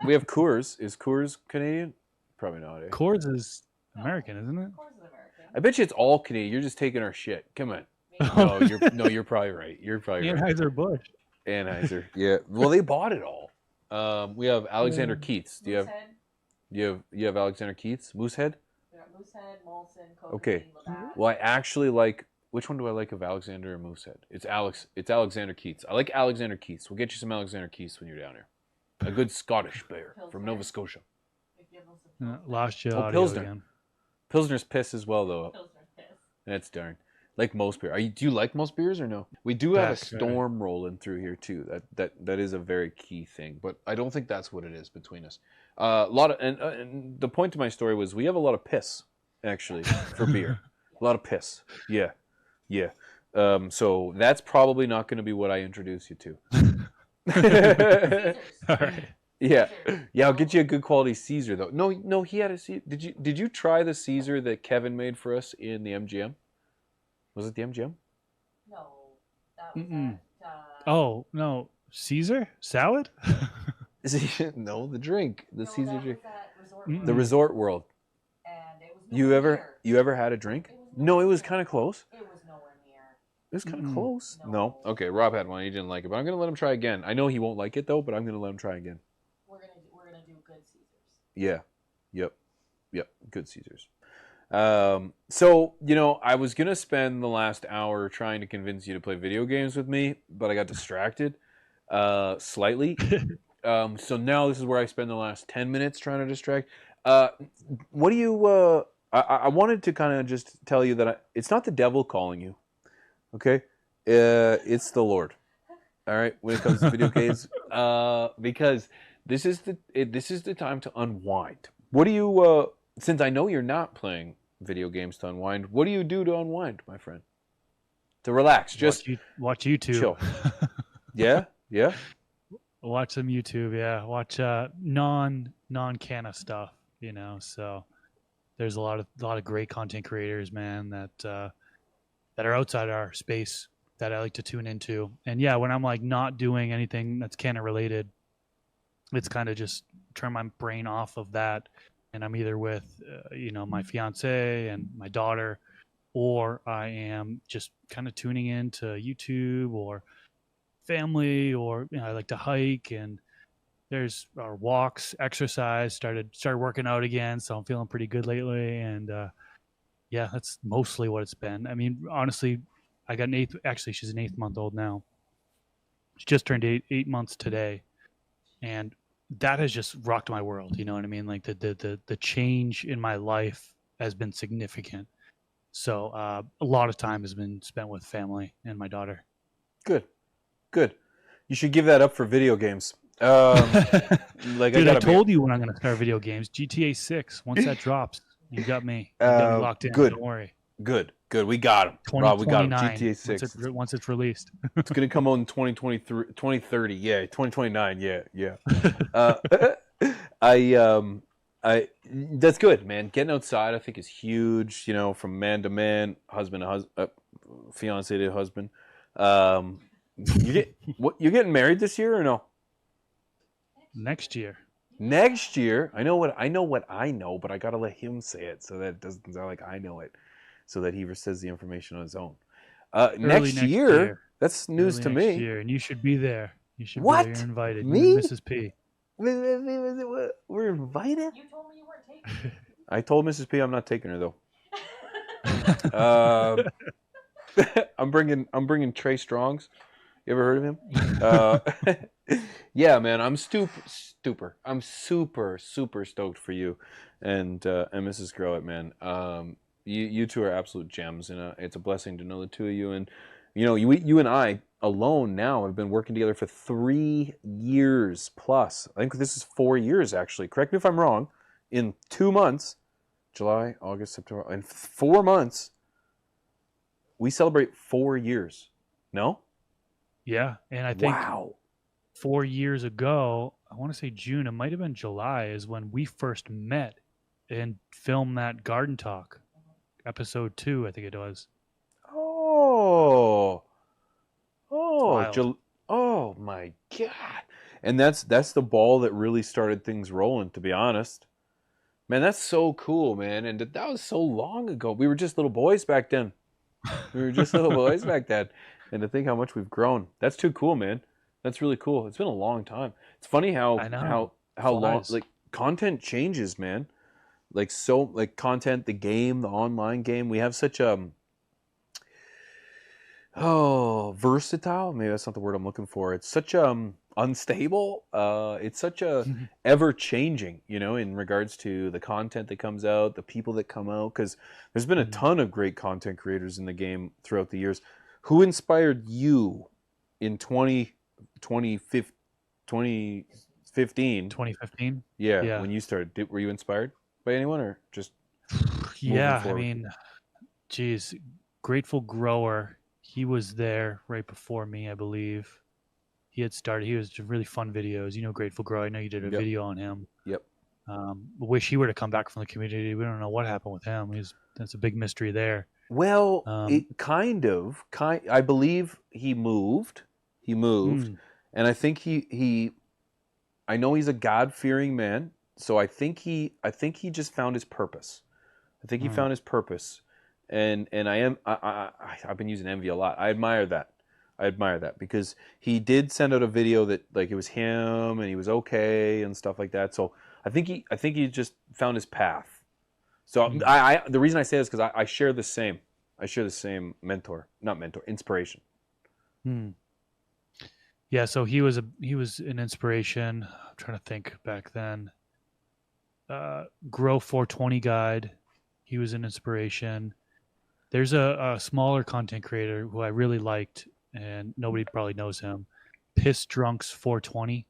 we have Coors. Is Coors Canadian? Probably not. Eh? Coors is American, isn't it? Coors is American. I bet you it's all Canadian. You're just taking our shit. Come on. You're probably right. You're probably right. Anheuser-Busch. Anheuser. Yeah. Well, they bought it all. We have Alexander Keith's. Do you have? Moosehead. You have Alexander Keith's Moosehead? Yeah, Moosehead, Molson, Coca-Cola. Okay. Labatt. Well, I actually like. Which one do I like of Alexander or Moosehead? It's Alexander Keith's. I like Alexander Keith's. We'll get you some Alexander Keith's when you're down here. A good Scottish beer from Nova Scotia. Lost you Oh, audio Pilsner. again. Pilsner's piss as well, though. Pilsner's piss. That's darn. Like most beer. Do you like most beers or no? We do have That's a storm rolling through here too. That is a very key thing, but I don't think that's what it is between us. A lot of and the point of my story was we have a lot of piss actually for beer. A lot of piss. Yeah. Yeah. So that's probably not going to be what I introduce you to. All right. Yeah. Yeah, I'll get you a good quality Caesar though. No, he had a Caesar. Did you try the Caesar that Kevin made for us in the MGM? Was it the MGM? No, that was Oh, no. Caesar? Salad? No, the drink. The no, Caesar that drink. was at Resort World. The Resort World. And it was You ever had a drink? No, it was kind of close. It was nowhere near. It was kind of close. No. No. Okay, Rob had one. He didn't like it, but I'm gonna let him try again. I know he won't like it though, but I'm gonna let him try again. We're gonna do good Caesars. Yeah. Yep. Good Caesars. So I was gonna spend the last hour trying to convince you to play video games with me, but I got distracted, slightly. So now this is where I spend the last 10 minutes trying to distract. What do you? I wanted to kind of just tell you that it's not the devil calling you, okay? It's the Lord. All right, when it comes to video games, because this is the time to unwind. What do you? Since I know you're not playing video games to unwind, what do you do to unwind, my friend? To relax, just watch YouTube. Chill. Yeah. Watch some YouTube. Yeah, watch non-canna stuff. So there's a lot of great content creators, man, that are outside our space that I like to tune into. And yeah, when I'm like not doing anything that's canna related, it's kind of just turn my brain off of that. And I'm either with, my fiance and my daughter, or I am just kind of tuning into YouTube or family, or I like to hike, and there's our walks, exercise, started working out again. So I'm feeling pretty good lately. And yeah, that's mostly what it's been. I mean, honestly, I got she's an 8-month-old now. She just turned 8 months today. And that has just rocked my world. You know what I mean? Like the change in my life has been significant. So a lot of time has been spent with family and my daughter. Good. You should give that up for video games. Dude, I told you when I'm going to start video games. GTA 6. Once that drops, you got me. You got me locked in. Good. Don't worry. Good. We got him. Rob, we got him. GTA 6. Once it's released. It's going to come out in 2023, 2030. Yeah, 2029. Yeah. That's good, man. Getting outside, I think, is huge. From man to man, husband to fiance to husband. You're getting married this year or no? Next year. Next year, I know what I know, but I gotta let him say it so that it doesn't sound like I know it, so that he says the information on his own. Early Next year, that's news Early to next me. year, and you should be there. You should be there. You're What? invited. You and Me? Mrs. P. We're invited? You told me you weren't taking it. I told Mrs. P I'm not taking her though. I'm bringing Trey Strongs. You ever heard of him? Yeah, man, I'm I'm super stoked for you and Mrs. GrowIt, man. You two are absolute gems, and it's a blessing to know the two of you. And you know, you and I alone now have been working together for 3 years plus. I think this is 4 years actually. Correct me if I'm wrong. In 2 months, July, August, September, in 4 months, we celebrate 4 years. No? Yeah, and I think Wow. 4 years ago, I want to say June, it might have been July, is when we first met and filmed that Garden Talk, episode 2, I think it was. Oh. Wild. Oh my God. And that's the ball that really started things rolling, to be honest. Man, that's so cool, man. And that was so long ago. We were just little boys back then. And to think how much we've grown. That's too cool, man. That's really cool. It's been a long time. It's funny I know. how long Flies. like content changes, man. Like content, the game, the online game. We have such versatile. Maybe that's not the word I'm looking for. It's such unstable. It's such a ever changing, you know, in regards to the content that comes out, the people that come out, because there's been a ton of great content creators in the game throughout the years. Who inspired you in 2015? 2015? Yeah, when you started, were you inspired by anyone or just Yeah, I forward? mean, geez, Grateful Grower, he was there right before me, I believe. He had started. He was just really fun videos. You know, Grateful Grower. I know you did a video on him. Yep. Wish he were to come back from the community. We don't know what happened with him. That's a big mystery there. Well, it I believe he moved. And I think I know he's a God-fearing man, so I think he just found his purpose. I think he found his purpose. And I've been using envy a lot. I admire that because he did send out a video that like it was him and he was okay and stuff like that. So I think he just found his path. So the reason I say this is because I share the same. I share the same inspiration. Yeah, so he was an inspiration. I'm trying to think back then. Grow 420 Guide. He was an inspiration. There's a smaller content creator who I really liked, and nobody probably knows him. Piss Drunks 420.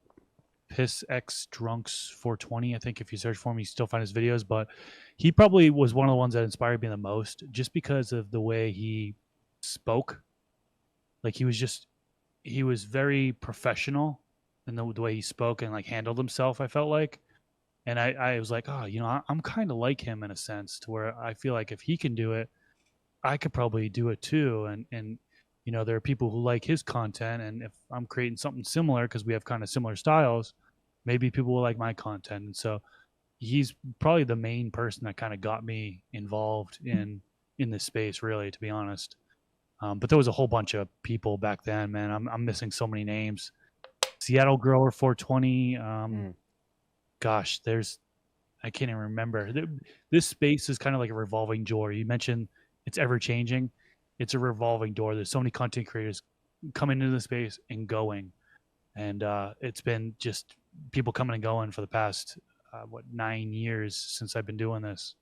Piss X Drunks 420. I think if you search for him, you still find his videos. But he probably was one of the ones that inspired me the most, just because of the way he spoke. Like he was very professional in the way he spoke and like handled himself. I felt like, and I was like, oh, you know, I'm kind of like him in a sense, to where I feel like if he can do it, I could probably do it too. And you know, there are people who like his content, and if I'm creating something similar because we have kind of similar styles, maybe people will like my content. And so he's probably the main person that kind of got me involved in this space, really, to be honest. But there was a whole bunch of people back then, man. I'm missing so many names. Seattle Grower 420. Gosh, I can't even remember. This space is kind of like a revolving door. You mentioned it's ever changing. It's a revolving door. There's so many content creators coming into the space and going, and it's been just people coming and going for the past 9 years since I've been doing this.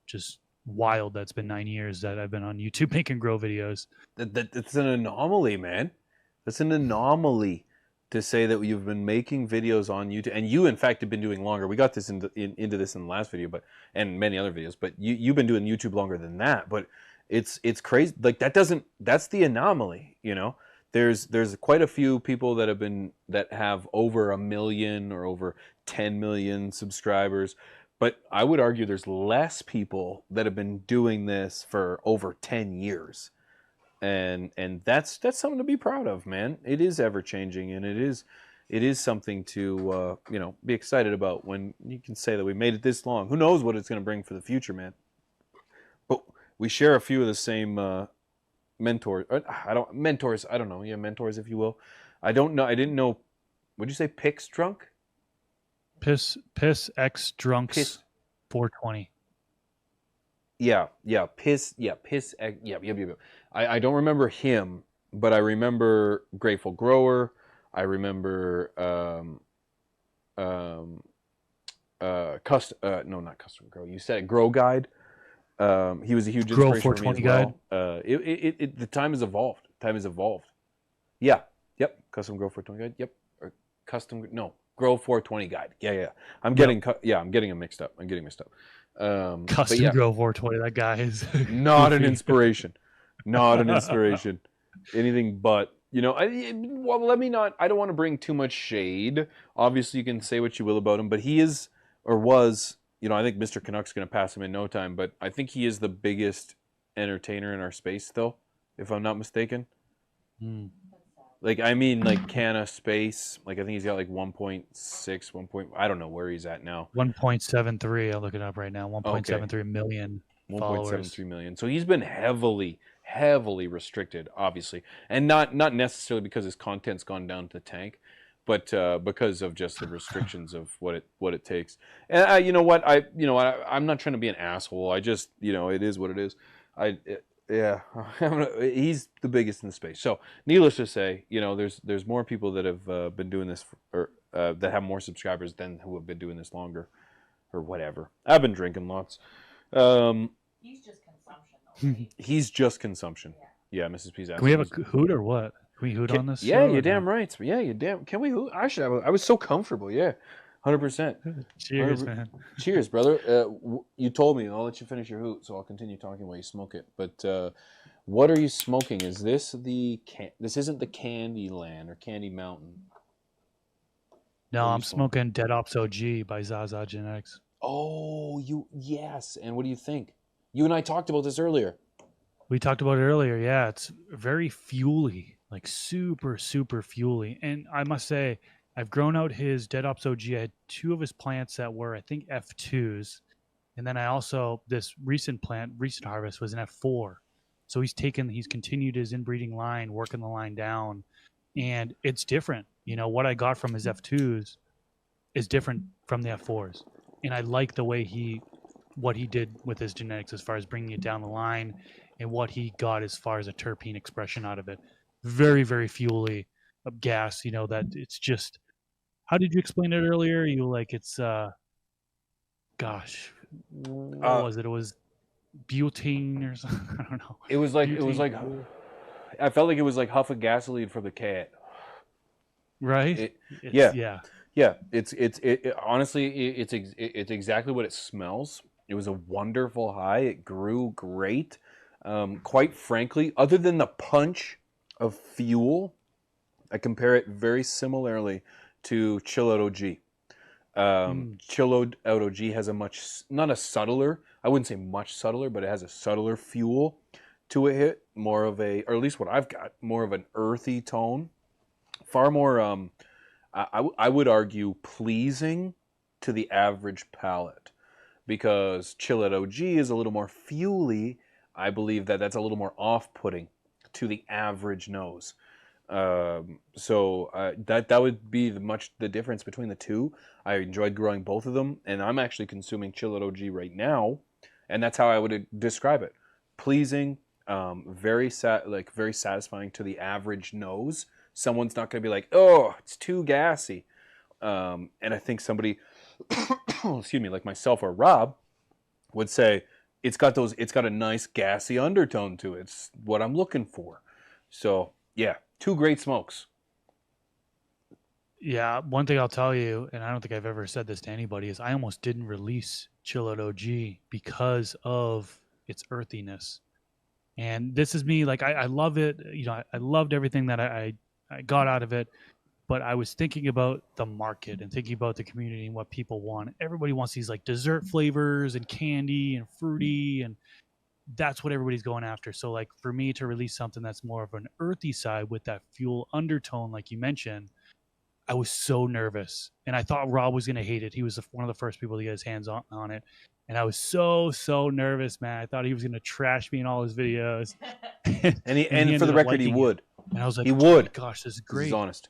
Just wild. That's been 9 years that I've been on YouTube making grow videos. That's an anomaly, man. That's an anomaly to say that you've been making videos on YouTube, and you in fact have been doing longer. We got this into this in the last video, and many other videos, but you've been doing YouTube longer than that. But it's crazy. Like that's the anomaly, you know. There's quite a few people that have over 1 million or over 10 million subscribers, but I would argue there's less people that have been doing this for over 10 years. And that's something to be proud of, man. It is ever changing, and it is it is something to be excited about when you can say that we made it this long. Who knows what it's going to bring for the future, man? But we share a few of the same mentors. Mentors. I don't know. Yeah, mentors, if you will. I don't know. I didn't know. Would you say Pix drunk? Piss X drunks Piss. 420. Yeah, piss. Yeah, piss. Yeah. I don't remember him, but I remember Grateful Grower. I remember no, not Custom Grow. You said Grow Guide. He was a huge Grow inspiration for me as 420 guide. well. The time has evolved. Yeah. Yep. Custom Grow 420 guide. Yep. Or Grow 420 guide. Yeah. I'm getting them mixed up. Custom Grow 420. That guy is not an inspiration. Not an inspiration. Anything but. I don't want to bring too much shade. Obviously, you can say what you will about him, but he is or was. I think Mr. Canuck's going to pass him in no time, but I think he is the biggest entertainer in our space still, if I'm not mistaken. Like, I mean, like Canna Space. Like, I think he's got like 1.6, I don't know where he's at now. 1.73. I'll look it up right now. 1.73 million followers. 1.73 million. So he's been heavily restricted, obviously, and not necessarily because his content's gone down to the tank, but because of just the restrictions of what it takes. And I'm not trying to be an asshole. I just it is what it is. He's the biggest in the space. So needless to say, there's more people that have been doing this that have more subscribers than who have been doing this longer, or whatever. I've been drinking lots. He's just consumption, though. Right? He's just consumption. Yeah, Mrs. P's. Can we have a hoot or what? Can we hoot on this? Yeah, you're damn right. Yeah, you damn. Can we hoot? I should have. I was so comfortable. Yeah, 100%. Cheers, man. Cheers, brother. You told me. I'll let you finish your hoot, so I'll continue talking while you smoke it. But what are you smoking? Is this This isn't the Candy Land or Candy Mountain. No, I'm smoking Dead Ops OG by Zaza Genetics. Oh, yes. And what do you think? You and I talked about this earlier. We talked about it earlier. Yeah, it's very fuely, like super, super fuely. And I must say, I've grown out his Dead Ops OG. I had 2 of his plants that were, I think, F2s. And then this recent harvest was an F4. So he's continued his inbreeding line, working the line down. And it's different. What I got from his F2s is different from the F4s. And I like the way what he did with his genetics as far as bringing it down the line and what he got as far as a terpene expression out of it. Very, very fuely gas, that it's just, how did you explain it earlier? You like, it's, gosh, what was it? It was butane or something. I don't know. It was like, I felt like it was like huff of gasoline from the cat. Right? Yeah. It's honestly, it's exactly what it smells. It was a wonderful high. It grew great. Quite frankly, other than the punch of fuel, I compare it very similarly to Chill Out OG. Chill Out OG has not a subtler, I wouldn't say much subtler, but it has a subtler fuel to it. More of or at least what I've got, more of an earthy tone. Far more, I would argue, pleasing to the average palate. Because Chill Out OG is a little more fuely. I believe that's a little more off-putting to the average nose. So that would be the difference between the two. I enjoyed growing both of them, and I'm actually consuming Chill Out OG right now, and that's how I would describe it: pleasing, very satisfying to the average nose. Someone's not going to be like, "Oh, it's too gassy," and I think somebody, excuse me, like myself or Rob, would say it's got a nice gassy undertone to it. It's what I'm looking for. So yeah, 2 great smokes. Yeah, one thing I'll tell you, and I don't think I've ever said this to anybody, is I almost didn't release Chill Out OG because of its earthiness. And this is me, like I love it. I loved everything that I got out of it, but I was thinking about the market and thinking about the community and what people want. Everybody wants these like dessert flavors and candy and fruity, and that's what everybody's going after. So like for me to release something that's more of an earthy side with that fuel undertone, like you mentioned, I was so nervous, and I thought Rob was gonna hate it. He was one of the first people to get his hands on it, and I was so nervous, man. I thought he was gonna trash me in all his videos, And he and he and for the ended up record, he liking it. would. And I was like, He oh my would. gosh, this is 'Cause he's great. honest.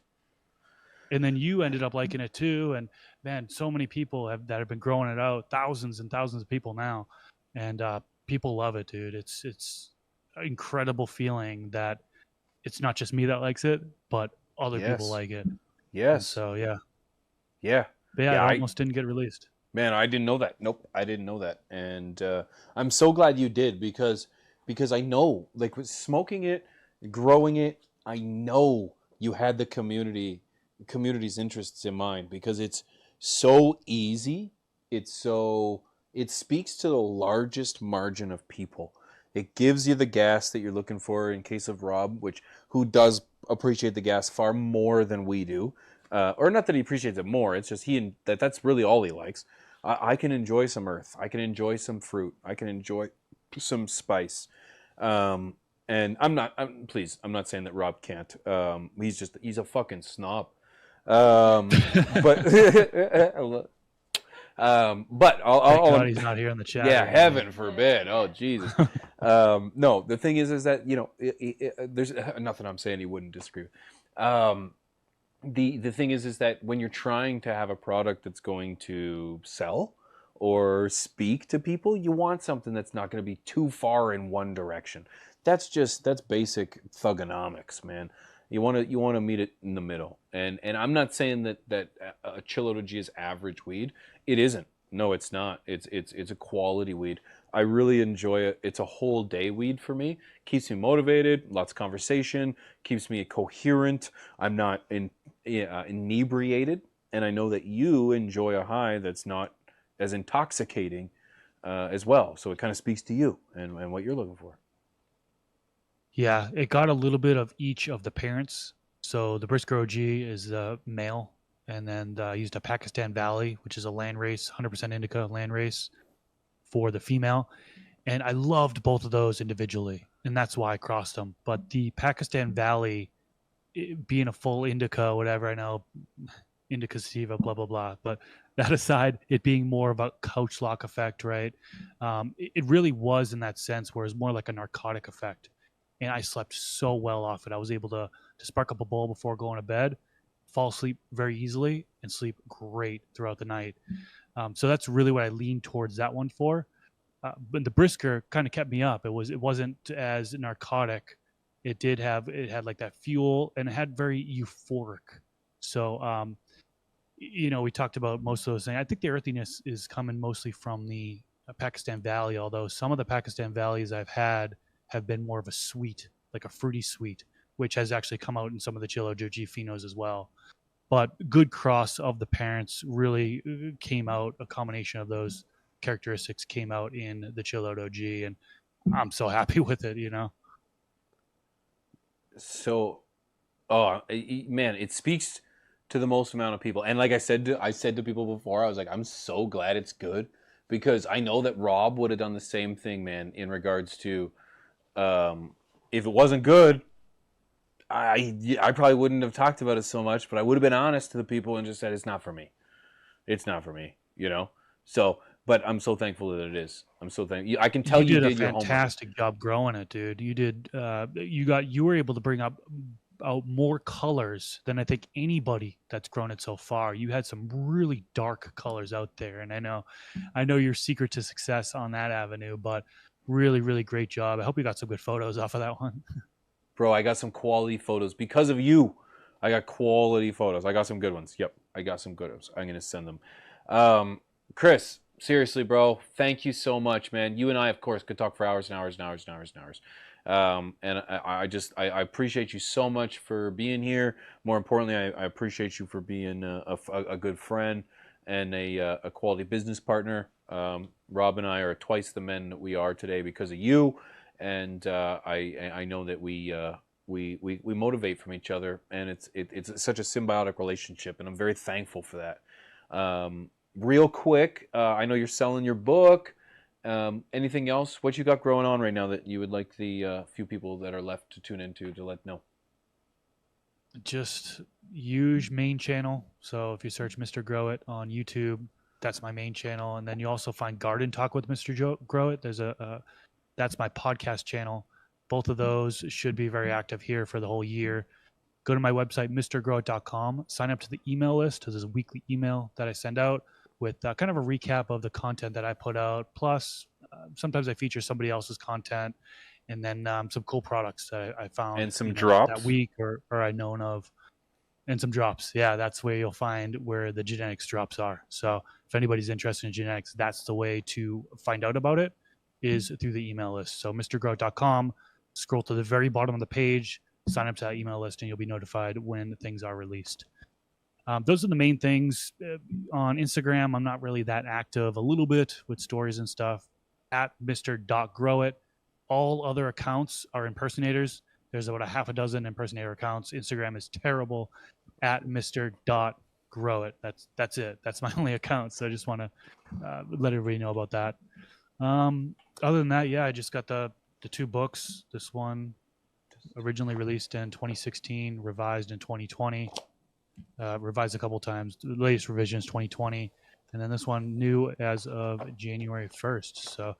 And then you ended up liking it too, and man, so many people that have been growing it out, thousands and thousands of people now, and people love it, dude. It's an incredible feeling that it's not just me that likes it, but other people Yes. like it. And Yes. so yeah, Yeah. but yeah, Yeah, it almost didn't get released. Man, I didn't know that. Nope, I didn't know that, and I'm so glad you did because I know, like, with smoking it, growing it, I know you had the community's interests in mind because it's so easy. It speaks to the largest margin of people. It gives you the gas that you're looking for in case of Rob, who does appreciate the gas far more than we do. Or not that he appreciates it more. It's just that's really all he likes. I can enjoy some earth. I can enjoy some fruit. I can enjoy some spice. And I'm not saying that Rob can't. He's a fucking snob. But but Thank God he's not here in the chat. yeah, right now. heaven forbid. Oh Jesus. No, the thing is that there's nothing I'm saying he wouldn't disagree with. The thing is that when you're trying to have a product that's going to sell or speak to people, you want something that's not going to be too far in one direction. That's basic thugonomics, man. You want to meet it in the middle. And I'm not saying that a Chill OG is average weed. It isn't. No, it's not. It's a quality weed. I really enjoy it. It's a whole day weed for me. Keeps me motivated. Lots of conversation. Keeps me coherent. I'm not inebriated, and I know that you enjoy a high that's not as intoxicating as well. So it kind of speaks to you and what you're looking for. Yeah, it got a little bit of each of the parents. So the Brisker OG is the male, and then I used a Pakistan Valley, which is a land race, 100% indica land race for the female. And I loved both of those individually, and that's why I crossed them. But the Pakistan Valley, being a full indica, whatever, I know, indica sativa, blah, blah, blah. But that aside, it being more of a couch lock effect, right? It really was in that sense, where it's more like a narcotic effect. And I slept so well off it. I was able to spark up a bowl before going to bed, fall asleep very easily, and sleep great throughout the night. So that's really what I leaned towards that one for. But the Brisker kind of kept me up. It wasn't as narcotic. It had like that fuel, and it had very euphoric. So we talked about most of those things. I think the earthiness is coming mostly from the Pakistan Valley, although some of the Pakistan Valleys I've had have been more of a sweet, like a fruity sweet, which has actually come out in some of the Chill OG phenos as well. But good cross of the parents really came out. A combination of those characteristics came out in the Chill OG, and I'm so happy with it. So, man, it speaks to the most amount of people. And like I said to people before, I was like, I'm so glad it's good because I know that Rob would have done the same thing, man, in regards to if it wasn't good, I probably wouldn't have talked about it so much, but I would have been honest to the people and just said it's not for me. It's not for me, So, but I'm so thankful that it is. I'm so thankful. I can tell you did a your homework. fantastic job growing it, dude. You did. You were able to bring up out more colors than I think anybody that's grown it so far. You had some really dark colors out there, and I know your secret to success on that avenue, but really, really great job. I hope you got some good photos off of that one. Bro, I got some quality photos because of you. I got quality photos. I got some good ones. Yep, I got some good ones. I'm gonna send them. Chris, seriously, bro, thank you so much, man. You and I, of course, could talk for hours and hours and hours and hours and hours. And I appreciate you so much for being here. More importantly, I appreciate you for being a good friend and a quality business partner. Rob and I are twice the men that we are today because of you, and I know that we motivate from each other, and it's such a symbiotic relationship, and I'm very thankful for that. Real quick, I know you're selling your book. Anything else? What you got growing on right now that you would like the few people that are left to tune into to let know? Just huge main channel. So if you search Mr.GrowIt on YouTube, that's my main channel. And then you also find Garden Talk with Mr.GrowIt. There's that's my podcast channel. Both of those should be very active here for the whole year. Go to my website, mrgrowit.com, sign up to the email list. There's a weekly email that I send out with kind of a recap of the content that I put out. Plus, sometimes I feature somebody else's content, and then some cool products that I found And some drops that week or I known of, and some drops. Yeah, that's where you'll find where the genetics drops are. So if anybody's interested in genetics, that's the way to find out about it, is through the email list. So mrgrowit.com, scroll to the very bottom of the page, sign up to that email list, and you'll be notified when things are released. Those are the main things. On Instagram, I'm not really that active, a little bit with stories and stuff, at Mr.GrowIt. All other accounts are impersonators. There's about a half a dozen impersonator accounts. Instagram is terrible, at Mr.GrowIt. That's it. That's my only account. So I just want to let everybody know about that. Other than that, yeah, I just got the 2 books. This one originally released in 2016, revised in 2020, revised a couple times. The latest revision is 2020, and then this one new as of January 1st. So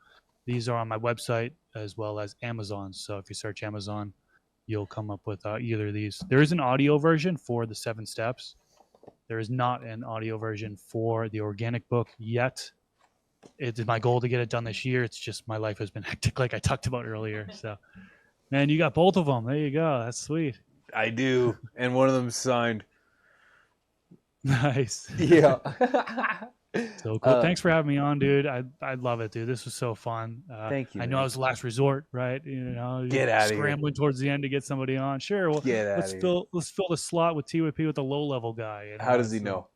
these are on my website as well as Amazon. So if you search Amazon, you'll come up with either of these. There is an audio version for the 7 steps. There is not an audio version for the organic book yet. It's my goal to get it done this year. It's just my life has been hectic, like I talked about earlier. So, man, you got both of them. There you go. That's sweet. I do, and one of them signed. Nice. Yeah. So cool. Thanks for having me on, dude. I love it, dude. This was so fun. Thank you. I know I was the last resort, right? Get out of here. Scrambling towards the end to get somebody on. Sure. Well, let's fill the slot with TeawithP with a low level guy. How does he know?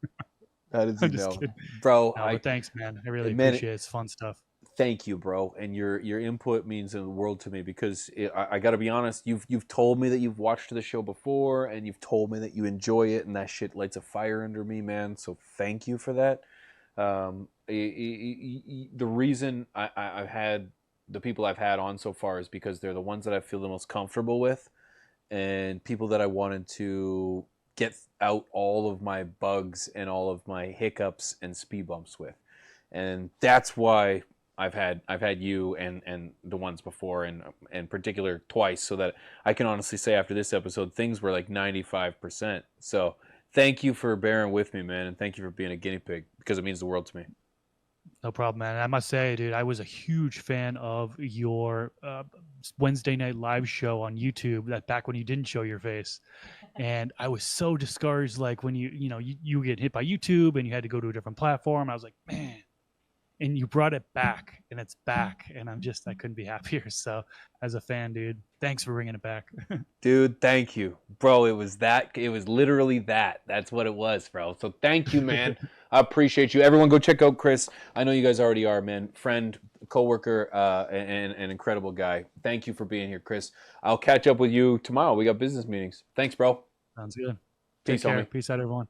How does he know, kidding. bro? But thanks, man. I really appreciate it. It's fun stuff. Thank you, bro. And your input means the world to me, because I got to be honest. You've told me that you've watched the show before, and you've told me that you enjoy it, and that shit lights a fire under me, man. So thank you for that. The reason I've had the people I've had on so far is because they're the ones that I feel the most comfortable with, and people that I wanted to get out all of my bugs and all of my hiccups and speed bumps with. And that's why I've had you and the ones before, and in particular twice, so that I can honestly say after this episode things were like 95%. So thank you for bearing with me, man, and thank you for being a guinea pig, because it means the world to me. No problem, man. I must say, dude, I was a huge fan of your Wednesday night live show on YouTube, that back when you didn't show your face. And I was so discouraged, like when you get hit by YouTube and you had to go to a different platform. I was like, man. And you brought it back, and it's back, and I couldn't be happier. So as a fan, dude, thanks for bringing it back. Dude, thank you, bro. It was literally that. That's what it was, bro. So thank you, man. I appreciate you. Everyone go check out Chris. I know you guys already are, man. Friend, coworker, and an incredible guy. Thank you for being here, Chris. I'll catch up with you tomorrow. We got business meetings. Thanks, bro. Sounds good. Peace, Take care. homie. Peace out, everyone.